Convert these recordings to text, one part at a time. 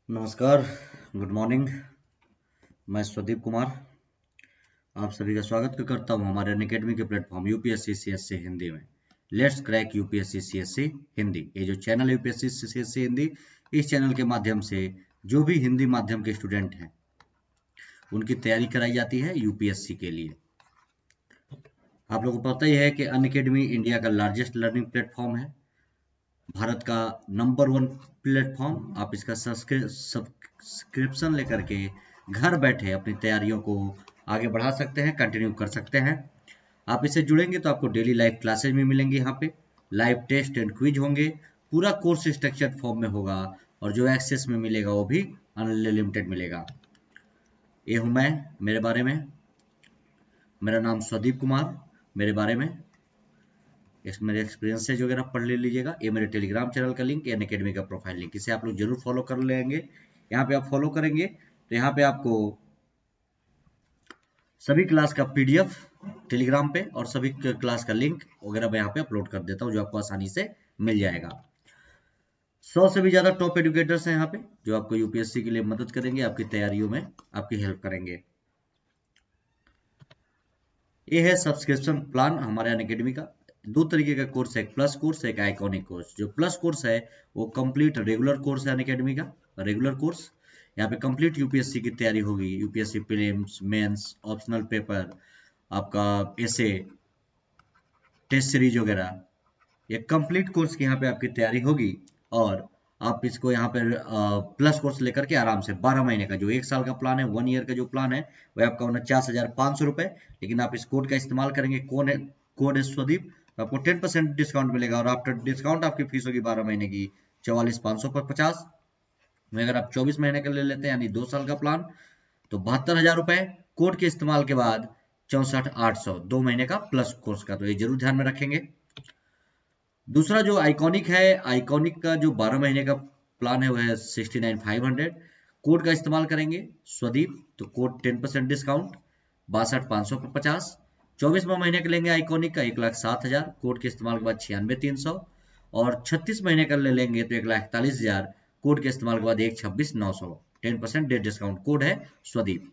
नमस्कार। Good morning. मैं स्वदीप कुमार आप सभी का स्वागत करता हूं हमारे अनअकैडमी के प्लेटफॉर्म यूपीएससी सीएससी हिंदी में। Let's crack UPSC CSC Hindi, ये जो चैनल है यूपीएससी सीएससी हिंदी, इस चैनल के माध्यम से जो भी हिंदी माध्यम के स्टूडेंट हैं उनकी तैयारी कराई जाती है यूपीएससी के लिए। आप लोगों को पता ही है कि अनअकैडमी इंडिया का लार्जेस्ट लर्निंग प्लेटफॉर्म है, भारत का नंबर 1 प्लेटफॉर्म। आप इसका सब्सक्रिप्शन लेकर के घर बैठे अपनी तैयारियों को आगे बढ़ा सकते हैं, कंटिन्यू कर सकते हैं। आप इससे जुड़ेंगे तो आपको डेली लाइव क्लासेज में मिलेंगी, यहाँ पे लाइव टेस्ट एंड क्विज होंगे, पूरा कोर्स स्ट्रक्चर्ड फॉर्म में होगा और जो एक्सेस में मिलेगा वो भी अनलिमिटेड मिलेगा। ये हूँ मैं, मेरे बारे में, मेरा नाम स्वदीप कुमार। मेरे बारे में मेरे एक्सपीरियंस से वगैरह पढ़ ले लीजिएगा। ये मेरे टेलीग्राम चैनल का लिंक, अनअकैडमी का प्रोफाइल लिंक, इसे आप लोग जरूर फॉलो कर लेंगे। यहाँ पे आप फॉलो करेंगे तो यहाँ पे आपको सभी क्लास का पीडीएफ टेलीग्राम पे और सभी क्लास का लिंक वगैरह मैं यहाँ पे अपलोड कर देता हूँ, जो आपको आसानी से मिल जाएगा। 100 से भी ज्यादा टॉप एजुकेटर्स हैं यहाँ पे, जो आपको यूपीएससी के लिए मदद करेंगे, आपकी तैयारियों में आपकी हेल्प करेंगे। ये है सब्सक्रिप्शन प्लान हमारे अनअकैडमी का। दो तरीके का कोर्स है, एक प्लस कोर्स, एक आइकॉनिक कोर्स। जो प्लस कोर्स है वो कंप्लीट रेगुलर कोर्स है अनअकैडमी का, रेगुलर कोर्स। यहाँ पे कंप्लीट यूपीएससी की तैयारी होगी, UPSC prelims, mains, optional paper, आपका एसे, टेस्ट सीरीज वगैरह, ये कंप्लीट कोर्स की यहाँ पे आपकी तैयारी होगी। और आप इसको यहाँ पे प्लस कोर्स लेकर के आराम से 12 महीने का, जो 1 साल का प्लान है, 1 ईयर का जो प्लान है, वह आपका 49,500 रुपए। लेकिन आप इस कोड का इस्तेमाल करेंगे, कोड है स्वदीप, तो आपको 10% डिस्काउंट मिलेगा और आफ्टर डिस्काउंट आपकी फीस होगी 12 महीने की 44,550। में अगर आप 24 महीने का ले लेते हैं यानी 2 साल का प्लान, तो 72,000 रुपए कोड के इस्तेमाल के बाद 64,800, 2 महीने का प्लस कोर्स का। तो ये जरूर ध्यान में रखेंगे। दूसरा जो आइकॉनिक है, आइकॉनिक का जो 12 महीने का प्लान है वह है 69,500। कोड का इस्तेमाल करेंगे स्वदीप, तो कोड 10% डिस्काउंट 62,550। 24वां महीने का लेंगे आइकॉनिक का 1,07,000, कोड के इस्तेमाल के बाद 96,300। और 36 महीने का ले लेंगे तो 1,41,000, कोड के इस्तेमाल के बाद 1,26,900। 10% डेट डिस्काउंट कोड है स्वदीप।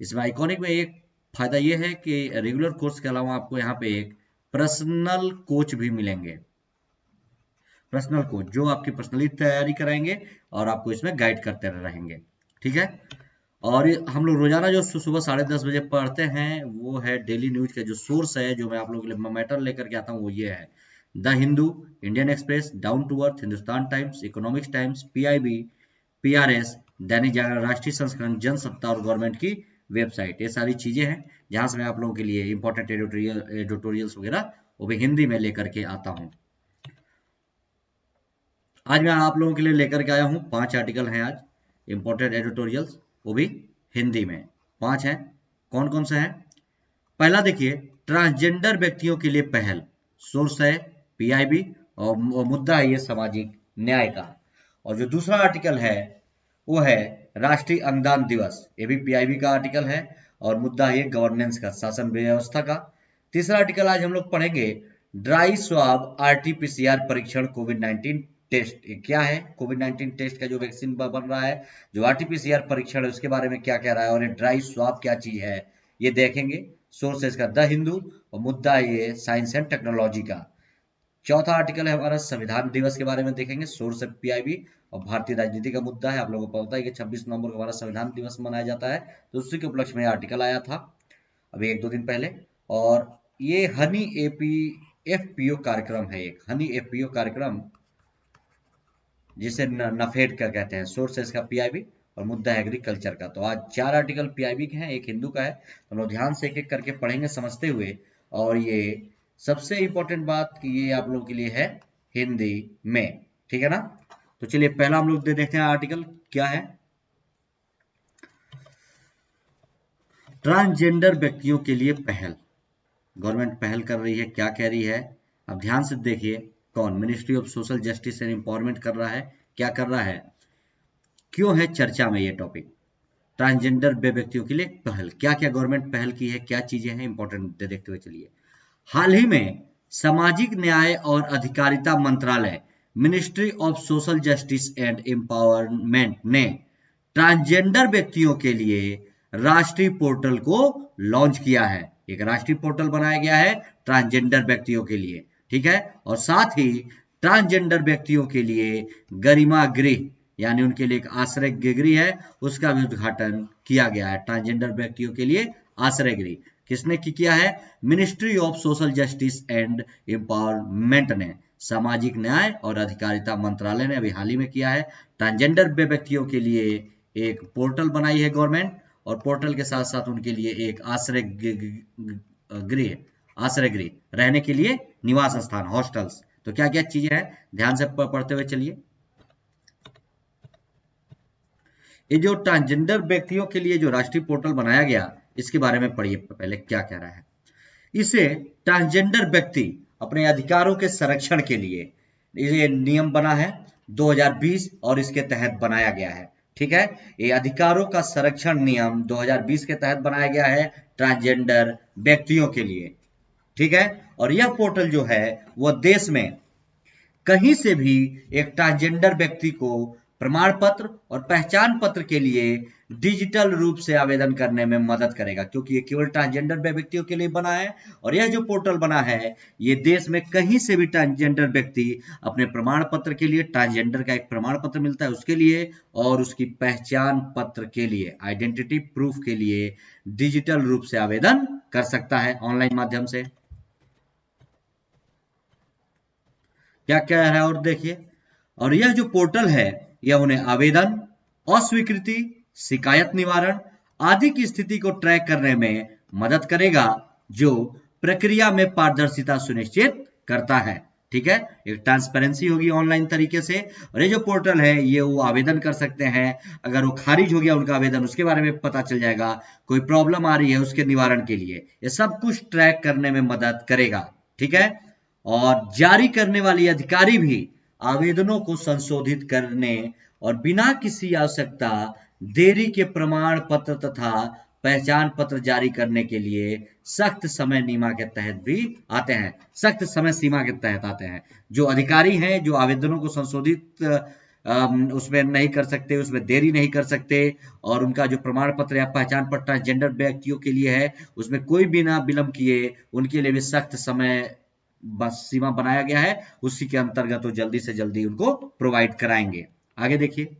इसमें आइकॉनिक में एक फायदा ये है कि रेगुलर कोर्स के अलावा आपको यहाँ पे एक पर्सनल कोच भी मिलेंगे, पर्सनल कोच जो आपकी पर्सनली तैयारी कराएंगे और आपको इसमें गाइड करते रहेंगे। ठीक है। और हम लोग रोजाना जो सुबह 10:30 बजे पढ़ते हैं वो है डेली न्यूज का जो सोर्स है, जो मैं आप लोगों के लिए मैटर लेकर के आता हूँ, वो ये है the Hindu, Indian Express, down to earth, Hindustan Times, Economics Times, PIB, PRS, Dainik Jagran, राष्ट्रीय संस्करण, जनसत्ता और गवर्नमेंट की वेबसाइट। ये सारी चीजें हैं जहां से मैं आप लोगों के लिए इंपॉर्टेंट एडिटोरियल्स वगैरह वो भी हिंदी में लेकर के आता हूँ। आज मैं आप लोगों के लिए लेकर के आया हूँ 5 आर्टिकल हैं आज, इंपॉर्टेंट एडिटोरियल्स, वो भी हिंदी में 5 हैं। कौन कौन से हैं? पहला देखिए, ट्रांसजेंडर व्यक्तियों के लिए पहल, सोर्स है पीआईबी और मुद्दा है ये सामाजिक न्याय का। और जो दूसरा आर्टिकल है वो है राष्ट्रीय अंगदान दिवस, ये भी पीआईबी का आर्टिकल है और मुद्दा है गवर्नेंस का, शासन व्यवस्था का। तीसरा आर्टिकल आज हम लोग पढ़ेंगे, ड्राई स्वाब आरटीपीसीआर परीक्षण कोविड 19 टेस्ट। ये क्या है? कोविड 19 टेस्ट का जो वैक्सीन बन रहा है, जो आरटीपीसीआर परीक्षण है, उसके बारे में क्या कह रहा है और ये ड्राई स्वाब क्या चीज है, ये देखेंगे। सोर्स है इसका द हिंदू और मुद्दा है ये साइंस एंड टेक्नोलॉजी का। चौथा आर्टिकल है हमारा संविधान दिवस के बारे में देखेंगे, सोर्स है पीआईबी और भारतीय राजनीति का मुद्दा है। आप लोगों को पता है कि 26 नवंबर को हमारा संविधान दिवस मनाया जाता है, तो उसी के उपलक्ष्य में आर्टिकल आया था अभी 1-2 दिन पहले। और ये हनी एफपीओ कार्यक्रम है, एक हनी एफपीओ कार्यक्रम जिसे नफेड का कहते हैं। सोर्स है इसका पीआईबी और मुद्दा है एग्रीकल्चर का। तो आज 4 आर्टिकल पीआईबी के हैं, एक हिंदू का है। तो हम लोग ध्यान से एक एक करके पढ़ेंगे समझते हुए। और ये सबसे इंपॉर्टेंट बात कि ये आप लोगों के लिए है हिंदी में, ठीक है ना। तो चलिए पहला हम लोग देखते हैं आर्टिकल क्या है। ट्रांसजेंडर व्यक्तियों के लिए पहल, गवर्नमेंट पहल कर रही है, क्या कह रही है? अब ध्यान से देखिए, कौन? Ministry of social justice and empowerment कर रहा है। क्या कर रहा है, क्यों है चर्चा में ये टॉपिक? ट्रांसजेंडर व्यक्तियों के लिए पहल, क्या क्या गवर्नमेंट पहल की है, क्या चीजें हैं इंपॉर्टेंट देखते हुए चलिए। हाल ही में सामाजिक न्याय और अधिकारिता मंत्रालय, ministry of social justice and empowerment ने ट्रांसजेंडर व्यक्तियों के लिए राष्ट्रीय पोर्टल को लॉन्च किया है। एक राष्ट्रीय पोर्टल बनाया गया है ट्रांसजेंडर व्यक्तियों के लिए, ठीक है। और साथ ही ट्रांसजेंडर व्यक्तियों के लिए गरिमा गृह यानी उनके लिए एक आश्रय गृह है, उसका भी उद्घाटन किया गया है। ट्रांसजेंडर व्यक्तियों के लिए आश्रय गृह किसने किया है? Ministry of social justice and empowerment ने, सामाजिक न्याय और अधिकारिता मंत्रालय ने अभी हाल ही में किया है। ट्रांसजेंडर व्यक्तियों के लिए एक पोर्टल बनाई है गवर्नमेंट, और पोर्टल के साथ साथ उनके लिए एक आश्रय गृह रहने के लिए निवास स्थान, हॉस्टल्स। तो क्या क्या चीजें हैं, ध्यान से पढ़ते हुए चलिए। ये जो ट्रांसजेंडर व्यक्तियों के लिए जो राष्ट्रीय पोर्टल बनाया गया, इसके बारे में पढ़िए पहले क्या कह रहा है। इसे ट्रांसजेंडर व्यक्ति अपने अधिकारों के संरक्षण के लिए ये नियम बना है 2020 और इसके तहत बनाया गया है, ठीक है। ये अधिकारों का संरक्षण नियम 2020 के तहत बनाया गया है ट्रांसजेंडर व्यक्तियों के लिए, ठीक है। और यह पोर्टल जो है वह देश में कहीं से भी एक ट्रांसजेंडर व्यक्ति को प्रमाण पत्र और पहचान पत्र के लिए डिजिटल रूप से आवेदन करने में मदद करेगा, क्योंकि ये केवल ट्रांसजेंडर व्यक्तियों के लिए बना है। और यह जो पोर्टल बना है ये देश में कहीं से भी ट्रांसजेंडर व्यक्ति अपने प्रमाण पत्र के लिए, ट्रांसजेंडर का एक प्रमाण पत्र मिलता है उसके लिए, और उसकी पहचान पत्र के लिए, आइडेंटिटी प्रूफ के लिए डिजिटल रूप से आवेदन कर सकता है ऑनलाइन माध्यम से। क्या कह रहा है और देखिए। और यह जो पोर्टल है यह उन्हें आवेदन, अस्वीकृति, शिकायत निवारण आदि की स्थिति को ट्रैक करने में मदद करेगा, जो प्रक्रिया में पारदर्शिता सुनिश्चित करता है, ठीक है। एक ट्रांसपेरेंसी होगी ऑनलाइन तरीके से। और ये जो पोर्टल है ये वो आवेदन कर सकते हैं, अगर वो खारिज हो गया उनका आवेदन उसके बारे में पता चल जाएगा, कोई प्रॉब्लम आ रही है उसके निवारण के लिए ये सब कुछ ट्रैक करने में मदद करेगा, ठीक है। और जारी करने वाली अधिकारी भी आवेदनों को संशोधित करने और बिना किसी आवश्यकता देरी के प्रमाण पत्र तथा पहचान पत्र जारी करने के लिए सख्त समय सीमा के तहत भी आते हैं, सख्त समय सीमा के तहत आते हैं। जो अधिकारी हैं जो आवेदनों को संशोधित उसमें नहीं कर सकते, उसमें देरी नहीं कर सकते, और उनका जो प्रमाण पत्र या पहचान पत्र ट्रांसजेंडर व्यक्तियों के लिए है उसमें कोई बिना विलंब किए उनके लिए भी सख्त समय बस सीमा बनाया गया है, उसी के अंतर्गत वो जल्दी से जल्दी उनको प्रोवाइड कराएंगे। आगे देखिए।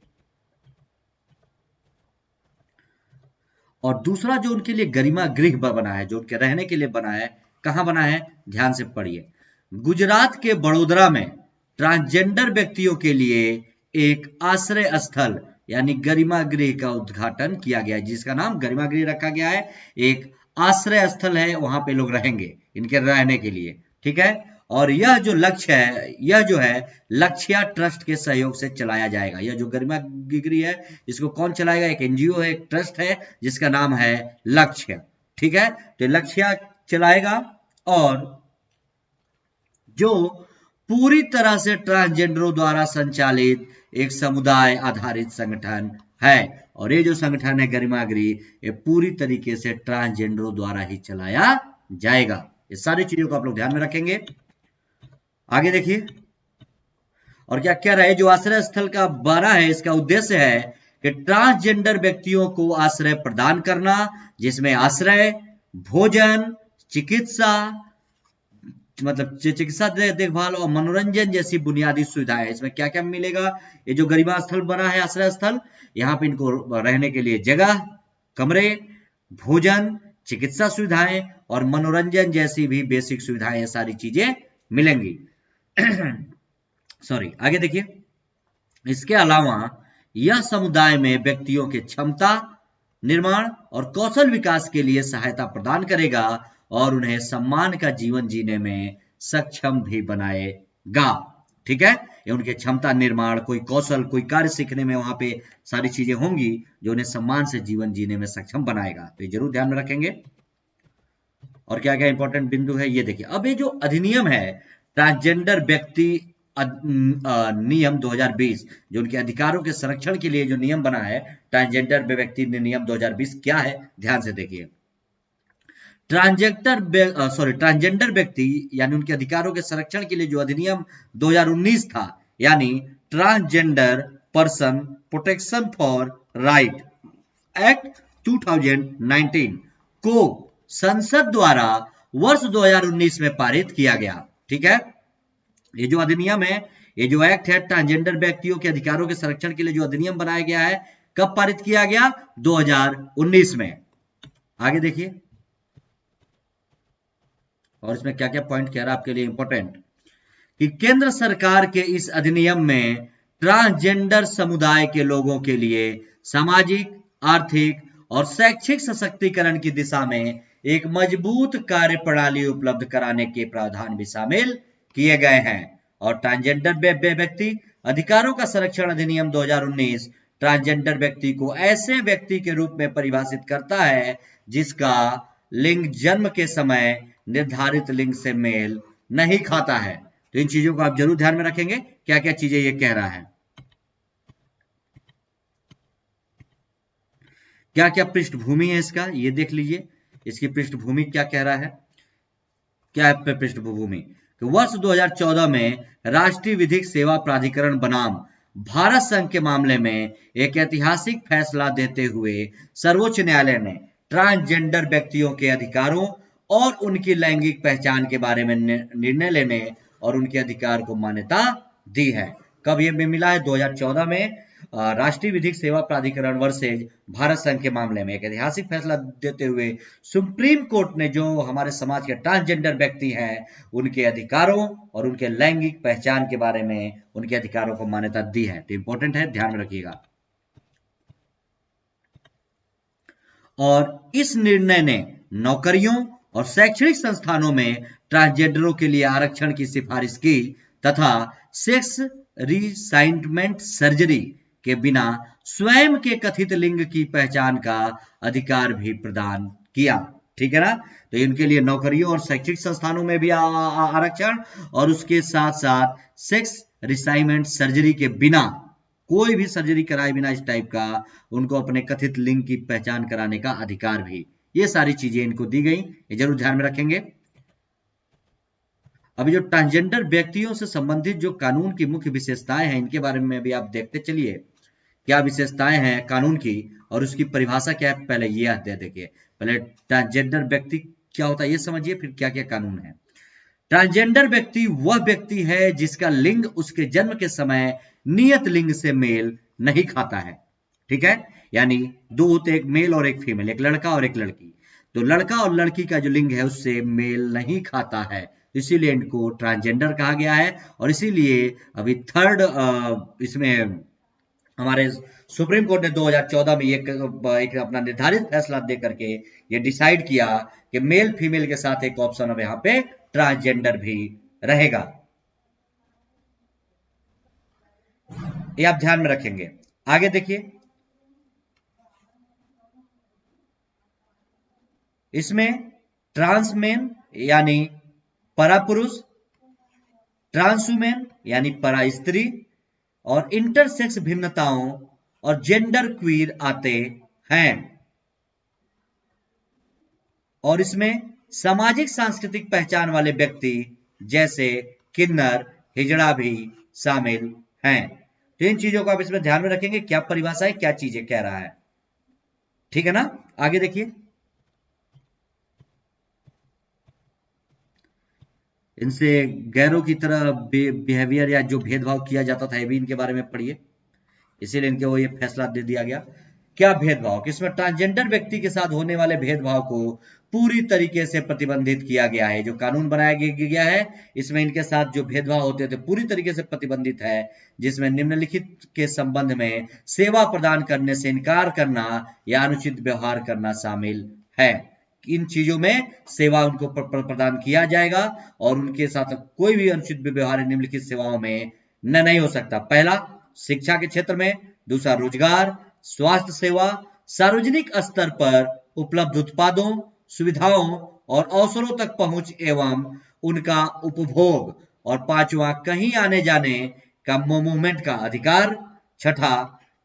और दूसरा जो उनके लिए गरिमा गृह बना है, जो उनके रहने के लिए बना है, कहां बना है, ध्यान से पढ़िए। गुजरात के बड़ोदरा में ट्रांसजेंडर व्यक्तियों के लिए एक आश्रय स्थल यानी गरिमा गृह का उद्घाटन किया गया है, जिसका नाम गरिमा गृह रखा गया है। एक आश्रय स्थल है, वहां पे लोग रहेंगे इनके रहने के लिए, ठीक है। और यह जो लक्ष्य है, यह जो है लक्ष्या ट्रस्ट के सहयोग से चलाया जाएगा। यह जो गरिमा गृह है इसको कौन चलाएगा? एक एनजीओ है, एक ट्रस्ट है जिसका नाम है लक्ष्य, ठीक है। तो लक्ष्या चलाएगा, और जो पूरी तरह से ट्रांसजेंडरों द्वारा संचालित एक समुदाय आधारित संगठन है। और ये जो संगठन है गरिमा गृह, ये पूरी तरीके से ट्रांसजेंडरों द्वारा ही चलाया जाएगा। ये सारी चीजों को आप लोग ध्यान में रखेंगे। आगे देखिए। और क्या कह रहा है, जो आश्रय स्थल का बना है इसका उद्देश्य है कि ट्रांसजेंडर व्यक्तियों को आश्रय प्रदान करना, जिसमें आश्रय, भोजन, चिकित्सा मतलब चिकित्सा देखभाल और मनोरंजन जैसी बुनियादी सुविधाएं। इसमें क्या क्या मिलेगा? ये जो गरिमा स्थल बना है, आश्रय स्थल, यहाँ पे इनको रहने के लिए जगह, कमरे, भोजन, चिकित्सा सुविधाएं और मनोरंजन जैसी भी बेसिक सुविधाएं, ये सारी चीजें मिलेंगी। सॉरी, आगे देखिए। इसके अलावा यह समुदाय में व्यक्तियों के क्षमता निर्माण और कौशल विकास के लिए सहायता प्रदान करेगा और उन्हें सम्मान का जीवन जीने में सक्षम भी बनाएगा, ठीक है। ये उनके क्षमता निर्माण, कोई कौशल, कोई कार्य सीखने में वहां पे सारी चीजें होंगी जो उन्हें सम्मान से जीवन जीने में सक्षम बनाएगा। तो ये जरूर ध्यान में रखेंगे। और क्या क्या इंपॉर्टेंट बिंदु है ये देखिए। अब ये जो अधिनियम है ट्रांसजेंडर व्यक्ति नियम 2020, जो उनके अधिकारों के संरक्षण के लिए जो नियम बना है ट्रांसजेंडर व्यक्ति नियम 2020, क्या है ध्यान से देखिए। ट्रांसजेंडर व्यक्ति यानी उनके अधिकारों के संरक्षण के लिए जो अधिनियम 2019 था, यानी transgender person protection for right act 2019 को संसद द्वारा वर्ष 2019 में पारित किया गया। ठीक है, ये जो अधिनियम है, ये जो एक्ट है, ट्रांसजेंडर व्यक्तियों के अधिकारों के संरक्षण के लिए जो अधिनियम बनाया गया है, कब पारित किया गया? 2019 में। आगे देखिए, और इसमें क्या क्या पॉइंट कह रहा है आपके लिए इंपॉर्टेंट, कि केंद्र सरकार के इस अधिनियम में ट्रांसजेंडर समुदाय के लोगों के लिए सामाजिक, आर्थिक और शैक्षिक सशक्तिकरण की दिशा में एक मजबूत कार्य प्रणाली उपलब्ध कराने के प्रावधान भी शामिल किए गए हैं। और ट्रांसजेंडर व्यक्ति अधिकारों का संरक्षण अधिनियम 2019 ट्रांसजेंडर व्यक्ति को ऐसे व्यक्ति के रूप में परिभाषित करता है जिसका लिंग जन्म के समय निर्धारित लिंग से मेल नहीं खाता है। तो इन चीजों को आप जरूर ध्यान में रखेंगे, क्या क्या चीजें ये कह रहा है, क्या क्या पृष्ठभूमि है इसका, ये देख लीजिए। इसकी पृष्ठभूमि क्या कह रहा है, क्या है पृष्ठभूमि? तो वर्ष 2014 में राष्ट्रीय विधिक सेवा प्राधिकरण बनाम भारत संघ के मामले में एक ऐतिहासिक फैसला देते हुए सर्वोच्च न्यायालय ने ट्रांसजेंडर व्यक्तियों के अधिकारों और उनकी लैंगिक पहचान के बारे में निर्णय लेने और उनके अधिकार को मान्यता दी है। कब ये मिला है? 2014 में राष्ट्रीय विधिक सेवा प्राधिकरण वर्सेज भारत संघ के मामले में एक ऐतिहासिक फैसला देते हुए सुप्रीम कोर्ट ने जो हमारे समाज के ट्रांसजेंडर व्यक्ति हैं उनके अधिकारों और उनके लैंगिक पहचान के बारे में उनके अधिकारों को मान्यता दी है। तो इंपॉर्टेंट है, ध्यान में रखिएगा। और इस निर्णय ने नौकरियों और शैक्षणिक संस्थानों में ट्रांसजेंडरों के लिए आरक्षण की सिफारिश की तथा सेक्स रिसाइनमेंट सर्जरी के बिना स्वयं के कथित लिंग की पहचान का अधिकार भी प्रदान किया। ठीक है ना? तो इनके लिए नौकरियों और शैक्षिक संस्थानों में भी आरक्षण, और उसके साथ साथ सेक्स रिसाइनमेंट सर्जरी के बिना, कोई भी सर्जरी कराए बिना इस टाइप का, उनको अपने कथित लिंग की पहचान कराने का अधिकार भी। ये सारी चीजें इनको दी गई, ये जरूर ध्यान में रखेंगे। अभी जो ट्रांसजेंडर व्यक्तियों से संबंधित जो कानून की मुख्य विशेषताएं हैं, इनके बारे में भी आप देखते चलिए, क्या विशेषताएं हैं कानून की और उसकी परिभाषा क्या है। पहले ये देखिए, पहले ट्रांसजेंडर व्यक्ति क्या होता है ये समझिए, फिर क्या क्या कानून है। ट्रांसजेंडर व्यक्ति वह व्यक्ति है जिसका लिंग उसके जन्म के समय नियत लिंग से मेल नहीं खाता है। ठीक है, यानी दो होते, एक मेल और एक फीमेल, एक लड़का और एक लड़की। तो लड़का और लड़की का जो लिंग है उससे मेल नहीं खाता है, इसीलिए इनको ट्रांसजेंडर कहा गया है। और इसीलिए अभी थर्ड इसमें हमारे सुप्रीम कोर्ट ने 2014 में एक अपना निर्धारित फैसला दे करके ये डिसाइड किया कि मेल फीमेल के साथ एक ऑप्शन अब यहाँ पे ट्रांसजेंडर भी रहेगा। ये आप ध्यान में रखेंगे। आगे देखिए, इसमें ट्रांसमेन यानी परापुरुष, ट्रांसवुमेन यानी परा स्त्री, और इंटरसेक्स भिन्नताओं और जेंडर क्वीर आते हैं। और इसमें सामाजिक सांस्कृतिक पहचान वाले व्यक्ति जैसे किन्नर, हिजड़ा भी शामिल हैं। तो इन चीजों को आप इसमें ध्यान में रखेंगे, क्या परिभाषा है, क्या चीजें कह रहा है। ठीक है ना? आगे देखिए, इनसे गैरों की तरह बिहेवियर या जो भेदभाव किया जाता था, ये भी इनके बारे में पढ़िए, इसीलिए इनके वो ये फैसला दे दिया गया। क्या भेदभाव? किसमें ट्रांसजेंडर व्यक्ति के साथ होने वाले भेदभाव को पूरी तरीके से प्रतिबंधित किया गया है। जो कानून बनाया गया है इसमें इनके साथ जो भेदभाव होते थे पूरी तरीके से प्रतिबंधित है, जिसमें निम्नलिखित के संबंध में सेवा प्रदान करने से इनकार करना या अनुचित व्यवहार करना शामिल है। इन चीजों में सेवा उनको प्रदान किया जाएगा और उनके साथ कोई भी अनुचित व्यवहार निम्नलिखित सेवाओं में नहीं हो सकता। पहला, शिक्षा के क्षेत्र में, दूसरा रोजगार, स्वास्थ्य सेवा, सार्वजनिक स्तर पर उपलब्ध उत्पादों, सुविधाओं और अवसरों तक पहुंच एवं उनका उपभोग, और पांचवा, कहीं आने जाने का मूवमेंट का अधिकार। छठा,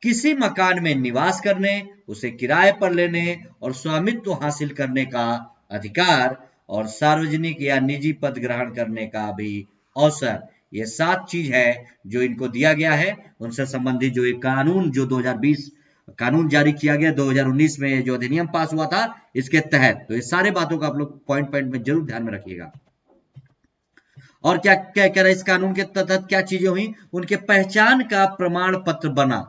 किसी मकान में निवास करने, उसे किराए पर लेने और स्वामित्व हासिल करने का अधिकार, और सार्वजनिक या निजी पद ग्रहण करने का भी अवसर। ये 7 चीज है जो इनको दिया गया है। उनसे संबंधित जो एक कानून जो 2020 कानून जारी किया गया 2019 में, जो अधिनियम पास हुआ था इसके तहत। तो ये सारे बातों को आप लोग पॉइंट पॉइंट में जरूर ध्यान में रखिएगा। और क्या क्या कह रहा है, इस कानून के तहत क्या चीजें हुई, उनके पहचान का प्रमाण पत्र बना,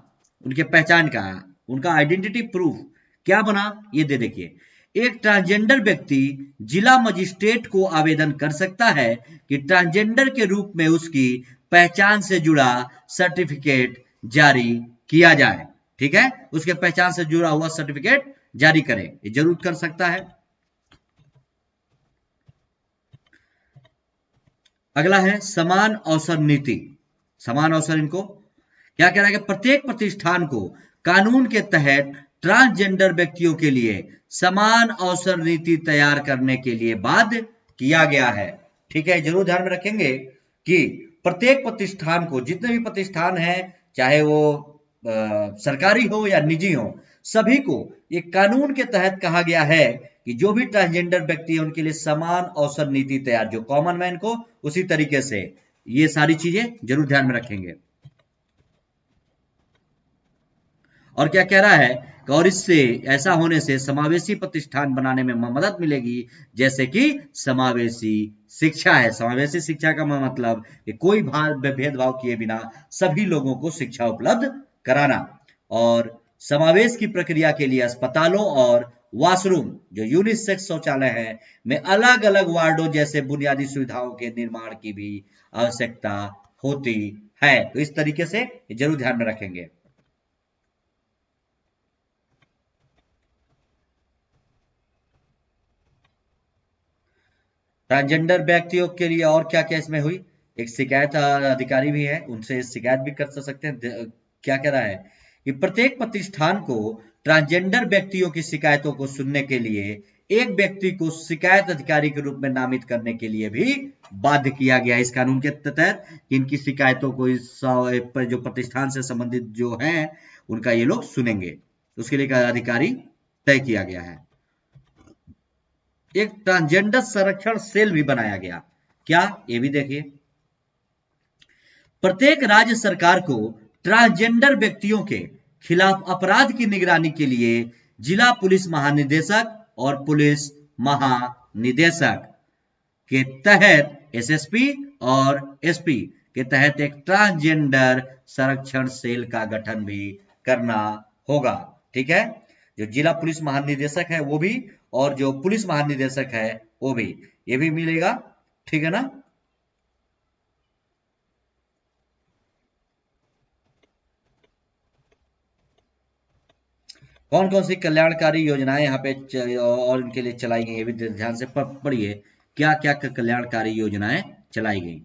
उनके पहचान का, उनका आइडेंटिटी प्रूफ क्या बना, ये दे देखिए। एक ट्रांसजेंडर व्यक्ति जिला मजिस्ट्रेट को आवेदन कर सकता है कि ट्रांसजेंडर के रूप में उसकी पहचान से जुड़ा सर्टिफिकेट जारी किया जाए। ठीक है, उसके पहचान से जुड़ा हुआ सर्टिफिकेट जारी करे, ये जरूर कर सकता है। अगला है समान अवसर नीति। समान अवसर, इनको क्या कह रहा है कि प्रत्येक प्रतिष्ठान को कानून के तहत ट्रांसजेंडर व्यक्तियों के लिए समान अवसर नीति तैयार करने के लिए बाध्य किया गया है। ठीक है, जरूर ध्यान में रखेंगे कि प्रत्येक प्रतिष्ठान को, जितने भी प्रतिष्ठान हैं, चाहे वो सरकारी हो या निजी हो, सभी को एक कानून के तहत कहा गया है कि जो भी ट्रांसजेंडर व्यक्ति है उनके लिए समान अवसर नीति तैयार, जो कॉमन मैन को उसी तरीके से, ये सारी चीजें जरूर ध्यान में रखेंगे। और क्या कह रहा है, और इससे, ऐसा होने से समावेशी प्रतिष्ठान बनाने में मदद मिलेगी, जैसे कि समावेशी शिक्षा है। समावेशी शिक्षा का मतलब कि कोई भेदभाव किए बिना सभी लोगों को शिक्षा उपलब्ध कराना। और समावेश की प्रक्रिया के लिए अस्पतालों और वॉशरूम, जो यूनिसेक्स शौचालय है, में अलग अलग वार्डों जैसे बुनियादी सुविधाओं के निर्माण की भी आवश्यकता होती है। तो इस तरीके से जरूर ध्यान में रखेंगे। ट्रांसजेंडर व्यक्तियों के लिए और क्या क्या इसमें हुई, एक शिकायत अधिकारी भी है, उनसे शिकायत भी कर सकते हैं। क्या कह रहा है कि प्रत्येक प्रतिष्ठान को ट्रांसजेंडर व्यक्तियों की शिकायतों को सुनने के लिए एक व्यक्ति को शिकायत अधिकारी के रूप में नामित करने के लिए भी बाध्य किया गया इस कानून के तहत, कि इनकी शिकायतों को इस जो प्रतिष्ठान से संबंधित जो हैं उनका ये लोग सुनेंगे, उसके लिए एक अधिकारी तय किया गया है। एक ट्रांसजेंडर संरक्षण सेल भी बनाया गया। क्या, ये भी देखिए। प्रत्येक राज्य सरकार को ट्रांसजेंडर व्यक्तियों के खिलाफ अपराध की निगरानी के लिए जिला पुलिस महानिदेशक और पुलिस महानिदेशक के तहत एसएसपी और एसपी के तहत एक ट्रांसजेंडर संरक्षण सेल का गठन भी करना होगा। ठीक है, जो जिला पुलिस महानिदेशक है वो भी, और जो पुलिस महानिदेशक है वो भी, ये भी मिलेगा। ठीक है ना। कौन कौन सी कल्याणकारी योजनाएं यहाँ पे और इनके लिए चलाई गई, ये भी ध्यान से पढ़िए। क्या क्या कल्याणकारी योजनाएं चलाई गई,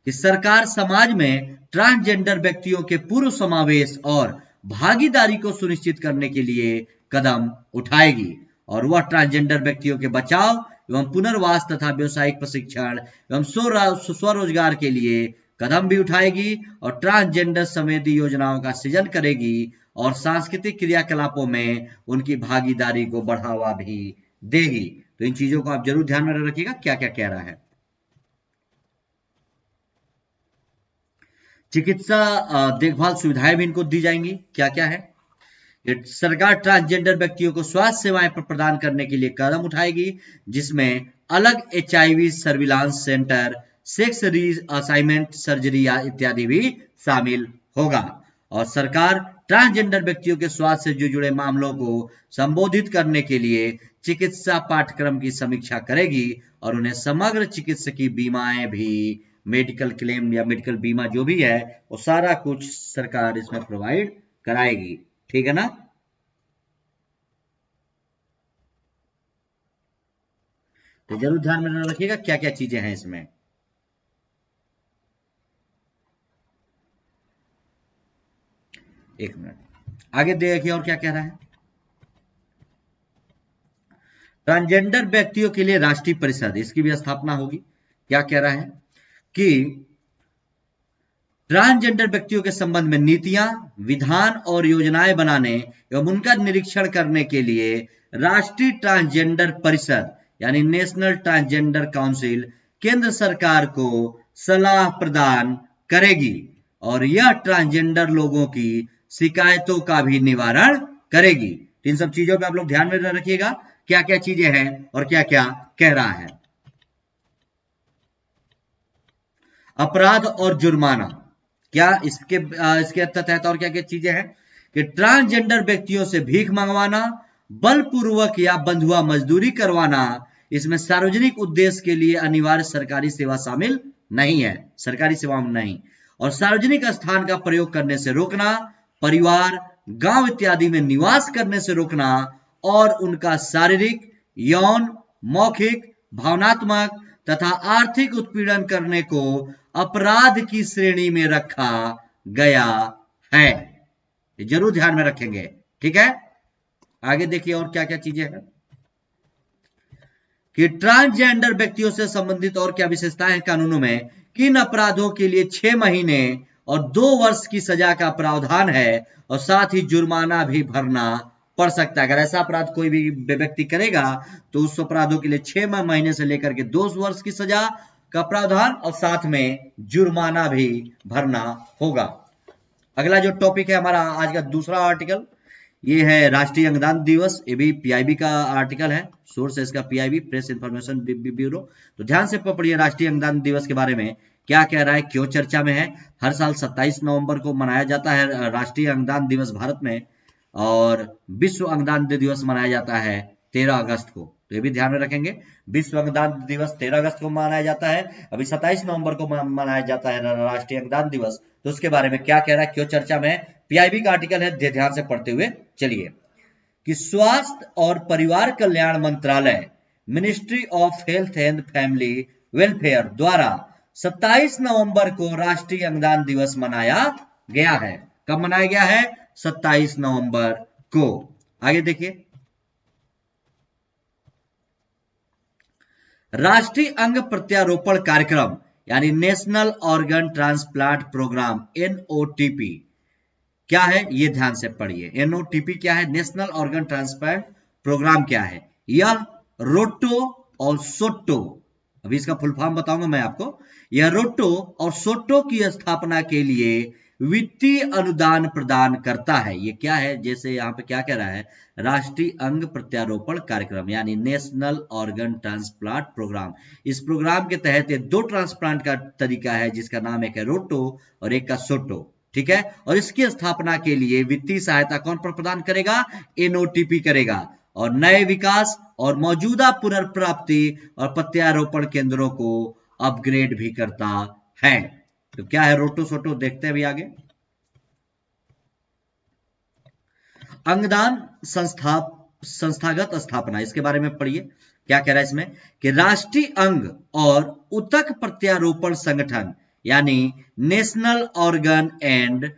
कि सरकार समाज में ट्रांसजेंडर व्यक्तियों के पूर्ण समावेश और भागीदारी को सुनिश्चित करने के लिए कदम उठाएगी, और वह ट्रांसजेंडर व्यक्तियों के बचाव एवं पुनर्वास तथा व्यवसायिक प्रशिक्षण एवं स्वरोजगार के लिए कदम भी उठाएगी, और ट्रांसजेंडर संबंधी योजनाओं का सृजन करेगी, और सांस्कृतिक क्रियाकलापों में उनकी भागीदारी को बढ़ावा भी देगी। तो इन चीजों को आप जरूर ध्यान में रखिएगा, क्या क्या कह रहा है। चिकित्सा देखभाल सुविधाएं भी इनको दी जाएंगी। क्या क्या है, सरकार ट्रांसजेंडर व्यक्तियों को स्वास्थ्य सेवाएं प्रदान करने के लिए कदम उठाएगी, जिसमें अलग HIV surveillance centre, sex reassignment surgery इत्यादि भी शामिल होगा। और सरकार ट्रांसजेंडर व्यक्तियों के स्वास्थ्य से जुड़े मामलों को संबोधित करने के लिए चिकित्सा पाठ्यक्रम की समीक्षा करेगी, और उन्हें समग्र चिकित्सकीय बीमाएं भी, मेडिकल क्लेम या मेडिकल बीमा जो भी है, वो सारा कुछ सरकार इसमें प्रोवाइड कराएगी। ठीक है ना। तो जरूर ध्यान में रखिएगा क्या क्या चीजें हैं इसमें। एक मिनट, आगे देखिए और क्या कह रहा है। ट्रांसजेंडर व्यक्तियों के लिए राष्ट्रीय परिषद, इसकी भी स्थापना होगी। क्या कह रहा है कि ट्रांसजेंडर व्यक्तियों के संबंध में नीतियां, विधान और योजनाएं बनाने एवं उनका निरीक्षण करने के लिए राष्ट्रीय ट्रांसजेंडर परिषद यानी नेशनल ट्रांसजेंडर काउंसिल केंद्र सरकार को सलाह प्रदान करेगी, और यह ट्रांसजेंडर लोगों की शिकायतों का भी निवारण करेगी। इन सब चीजों पे आप लोग ध्यान में रखिएगा, क्या क्या चीजें हैं और क्या क्या कह रहा है। अपराध और जुर्माना, क्या इसके तहत और क्या क्या चीजें हैं कि ट्रांसजेंडर व्यक्तियों से भीख मंगवाना, बलपूर्वक या बंधुआ मजदूरी करवाना, इसमें सार्वजनिक उद्देश्य के लिए अनिवार्य सरकारी सेवा शामिल नहीं है, सरकारी सेवा में नहीं, और सार्वजनिक स्थान का प्रयोग करने से रोकना, परिवार, गांव इत्यादि में निवास करने से रोकना, और उनका शारीरिक, यौन, मौखिक, भावनात्मक तथा आर्थिक उत्पीड़न करने को अपराध की श्रेणी में रखा गया है। जरूर ध्यान में रखेंगे, ठीक है। आगे देखिए और क्या क्या चीजें हैं कि ट्रांसजेंडर व्यक्तियों से संबंधित और क्या विशेषताएं हैं कानूनों में, किन अपराधों के लिए 6 महीने और 2 वर्ष की सजा का प्रावधान है, और साथ ही जुर्माना भी भरना पड़ सकता है। अगर ऐसा अपराध कोई भी व्यक्ति करेगा तो उस अपराधों के लिए 6 महीने से लेकर के 2 वर्ष की सजा का प्रावधान और साथ में जुर्माना भी भरना होगा। अगला जो टॉपिक है हमारा आज का दूसरा आर्टिकल, ये है राष्ट्रीय अंगदान दिवस। ये भी पीआईबी का आर्टिकल है, सोर्स है इसका पीआईबी, प्रेस इंफॉर्मेशन ब्यूरो। तो ध्यान से पढ़िए राष्ट्रीय अंगदान दिवस के बारे में क्या कह रहा है, क्यों चर्चा में है। हर साल 27 नवंबर को मनाया जाता है राष्ट्रीय अंगदान दिवस भारत में, और विश्व अंगदान दिवस मनाया जाता है 13 अगस्त को। तो ये भी ध्यान में रखेंगे, विश्व अंगदान दिवस 13 अगस्त को मनाया जाता है, अभी 27 नवंबर को मनाया जाता है राष्ट्रीय अंगदान दिवस। तो उसके बारे में क्या कह रहा है, क्यों चर्चा में है, पीआईबी का आर्टिकल है, ध्यान से पढ़ते हुए चलिए। कि स्वास्थ्य और परिवार कल्याण मंत्रालय, ministry of health and family welfare द्वारा 27 नवंबर को राष्ट्रीय अंगदान दिवस मनाया गया है। कब मनाया गया है, 27 नवंबर को। आगे देखिए, राष्ट्रीय अंग प्रत्यारोपण कार्यक्रम यानी नेशनल ऑर्गन ट्रांसप्लांट प्रोग्राम, एनओटीपी क्या है, ये ध्यान से पढ़िए। एनओटीपी क्या है, नेशनल ऑर्गन ट्रांसप्लांट प्रोग्राम क्या है। यह रोटो और सोटो, अभी इसका फुल फॉर्म बताऊंगा मैं आपको। यह रोटो और सोटो की स्थापना के लिए वित्तीय अनुदान प्रदान करता है। ये क्या है, जैसे यहाँ पे क्या कह रहा है, राष्ट्रीय अंग प्रत्यारोपण कार्यक्रम यानी नेशनल ऑर्गन ट्रांसप्लांट प्रोग्राम। इस प्रोग्राम के तहत ये 2 ट्रांसप्लांट का तरीका है, जिसका नाम एक है रोटो और एक का सोटो, ठीक है। और इसकी स्थापना के लिए वित्तीय सहायता कौन प्रदान करेगा, एनओटीपी करेगा, और नए विकास और मौजूदा पुनर्प्राप्ति और प्रत्यारोपण केंद्रों को अपग्रेड भी करता है। तो क्या है रोटो सोटो, देखते हैं अभी आगे। अंगदान संस्थागत स्थापना, इसके बारे में पढ़िए क्या कह रहा है इसमें कि राष्ट्रीय अंग और ऊतक प्रत्यारोपण संगठन यानी National Organ and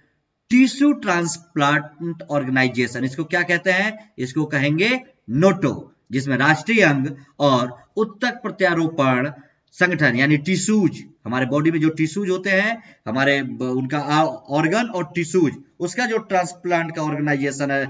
Tissue Transplant Organisation, इसको क्या कहते हैं, इसको कहेंगे नोटो, जिसमें राष्ट्रीय अंग और ऊतक प्रत्यारोपण संगठन यानी टिश्यूज, हमारे बॉडी में जो टिश्यूज होते हैं हमारे, उनका ऑर्गन और टिश्यूज, उसका जो ट्रांसप्लांट का ऑर्गेनाइजेशन है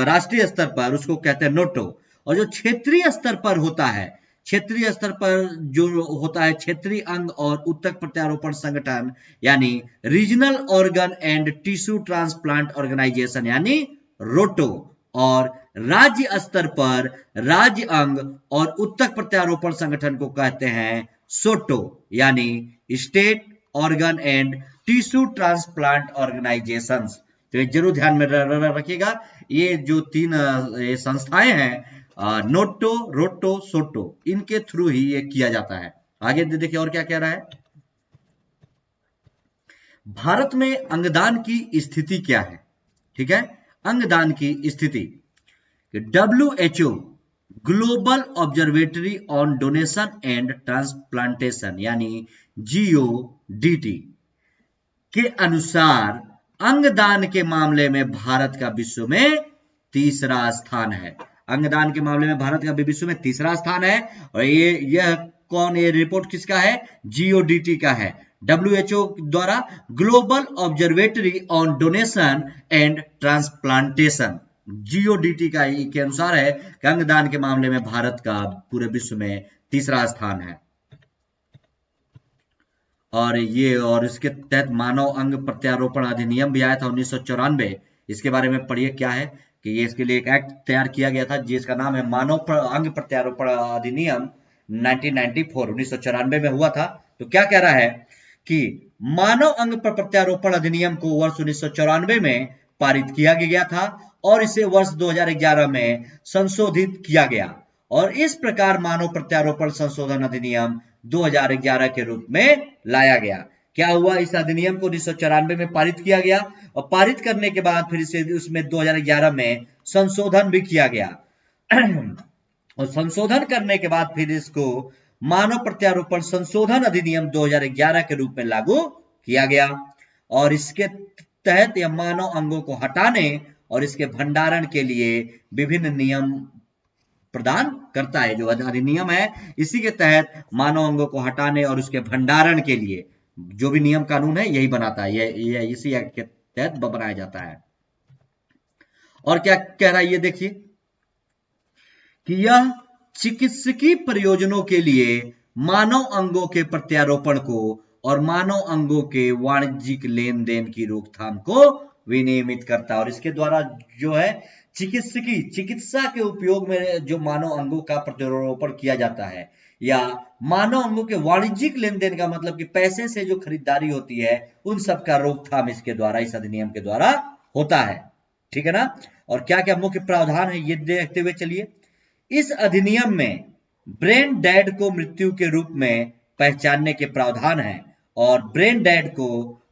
राष्ट्रीय स्तर पर, उसको कहते हैं नोटो। और जो क्षेत्रीय स्तर पर होता है, क्षेत्रीय स्तर पर जो होता है क्षेत्रीय अंग और ऊतक प्रत्यारोपण संगठन यानी Regional Organ and Tissue Transplant Organisation यानी रोटो। और राज्य स्तर पर राज्य अंग और ऊतक प्रत्यारोपण संगठन को कहते हैं सोटो यानी state organ and Tissue transplant organisations. तो जरूर ध्यान में रखिएगा, ये जो 3 संस्थाएं हैं नोटो, रोटो, सोटो, इनके थ्रू ही ये किया जाता है। आगे देखिए और क्या कह रहा है, भारत में अंगदान की स्थिति क्या है, ठीक है। अंगदान की स्थिति, WHO global observatory on donation and transplantation यानी GODT के अनुसार अंगदान के मामले में भारत का विश्व में 3रा स्थान है। अंगदान के मामले में भारत का विश्व में 3रा स्थान है। और यह कौन, ये रिपोर्ट किसका है, GODT का है, WHO द्वारा global observatory on donation and transplantation, GODT का के अनुसार है कि अंगदान के मामले में भारत का पूरे विश्व में 3रा स्थान है। और इसके तहत मानव अंग प्रत्यारोपण अधिनियम भी आया था 1994, इसके बारे में पढ़िए क्या है कि ये इसके लिए एक एक्ट तैयार किया गया था जिसका नाम है मानव अंग प्रत्यारोपण अधिनियम 1994 1994 में हुआ था। तो क्या कह रहा है कि मानव अंग प्रत्यारोपण अधिनियम को वर्ष 1994 में पारित किया गया था और इसे वर्ष 2011 में संशोधित किया गया और इस प्रकार मानव प्रत्यारोपण संशोधन अधिनियम 2011 के रूप में लाया गया। क्या हुआ, इस अधिनियम को 1994 में पारित किया गया और पारित करने के बाद फिर इसे उसमें 2011 में संशोधन भी किया गया और संशोधन करने के बाद फिर इसको मानव प्रत्यारोपण संशोधन अधिनियम 2011 के रूप में लागू किया गया और इसके तहत यह मानव अंगों को हटाने और इसके भंडारण के लिए विभिन्न नियम प्रदान करता है। जो अधिनियम है इसी के तहत मानव अंगों को हटाने और उसके भंडारण के लिए जो भी नियम कानून है यही बनाता है, ये इसी एक्ट के तहत बनाया जाता है। और क्या कह रहा है ये देखिए कि यह चिकित्सकीय प्रयोजनों के लिए मानव अंगों के प्रत्यारोपण को और मानव अंगों के वाणिज्यिक लेन देन की रोकथाम को विनियमित करता है और इसके द्वारा जो है चिकित्सा के उपयोग में जो मानव अंगों का प्रत्यारोपण किया जाता है या मानव अंगों के वाणिज्यिक लेन देन का मतलब कि पैसे से जो खरीदारी होती है उन सब का रोकथाम इसके द्वारा, इस अधिनियम के द्वारा होता है। ठीक है ना। और क्या क्या मुख्य प्रावधान है ये देखते हुए चलिए। इस अधिनियम में ब्रेन डेड को मृत्यु के रूप में पहचानने के प्रावधान है और ब्रेन डेड को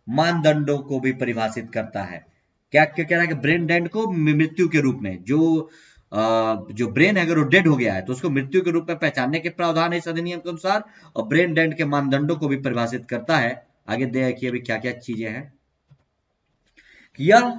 मानदंडों को भी परिभाषित करता है। क्या क्या कह रहा है कि ब्रेन डेड को मृत्यु के रूप में जो ब्रेन है अगर वो डेड हो गया है तो उसको मृत्यु के रूप में पहचानने के प्रावधान है इस अधिनियम के अनुसार और ब्रेन डेड के मानदंडों को भी परिभाषित करता है। आगे देखिए अभी क्या क्या चीजें हैं। यह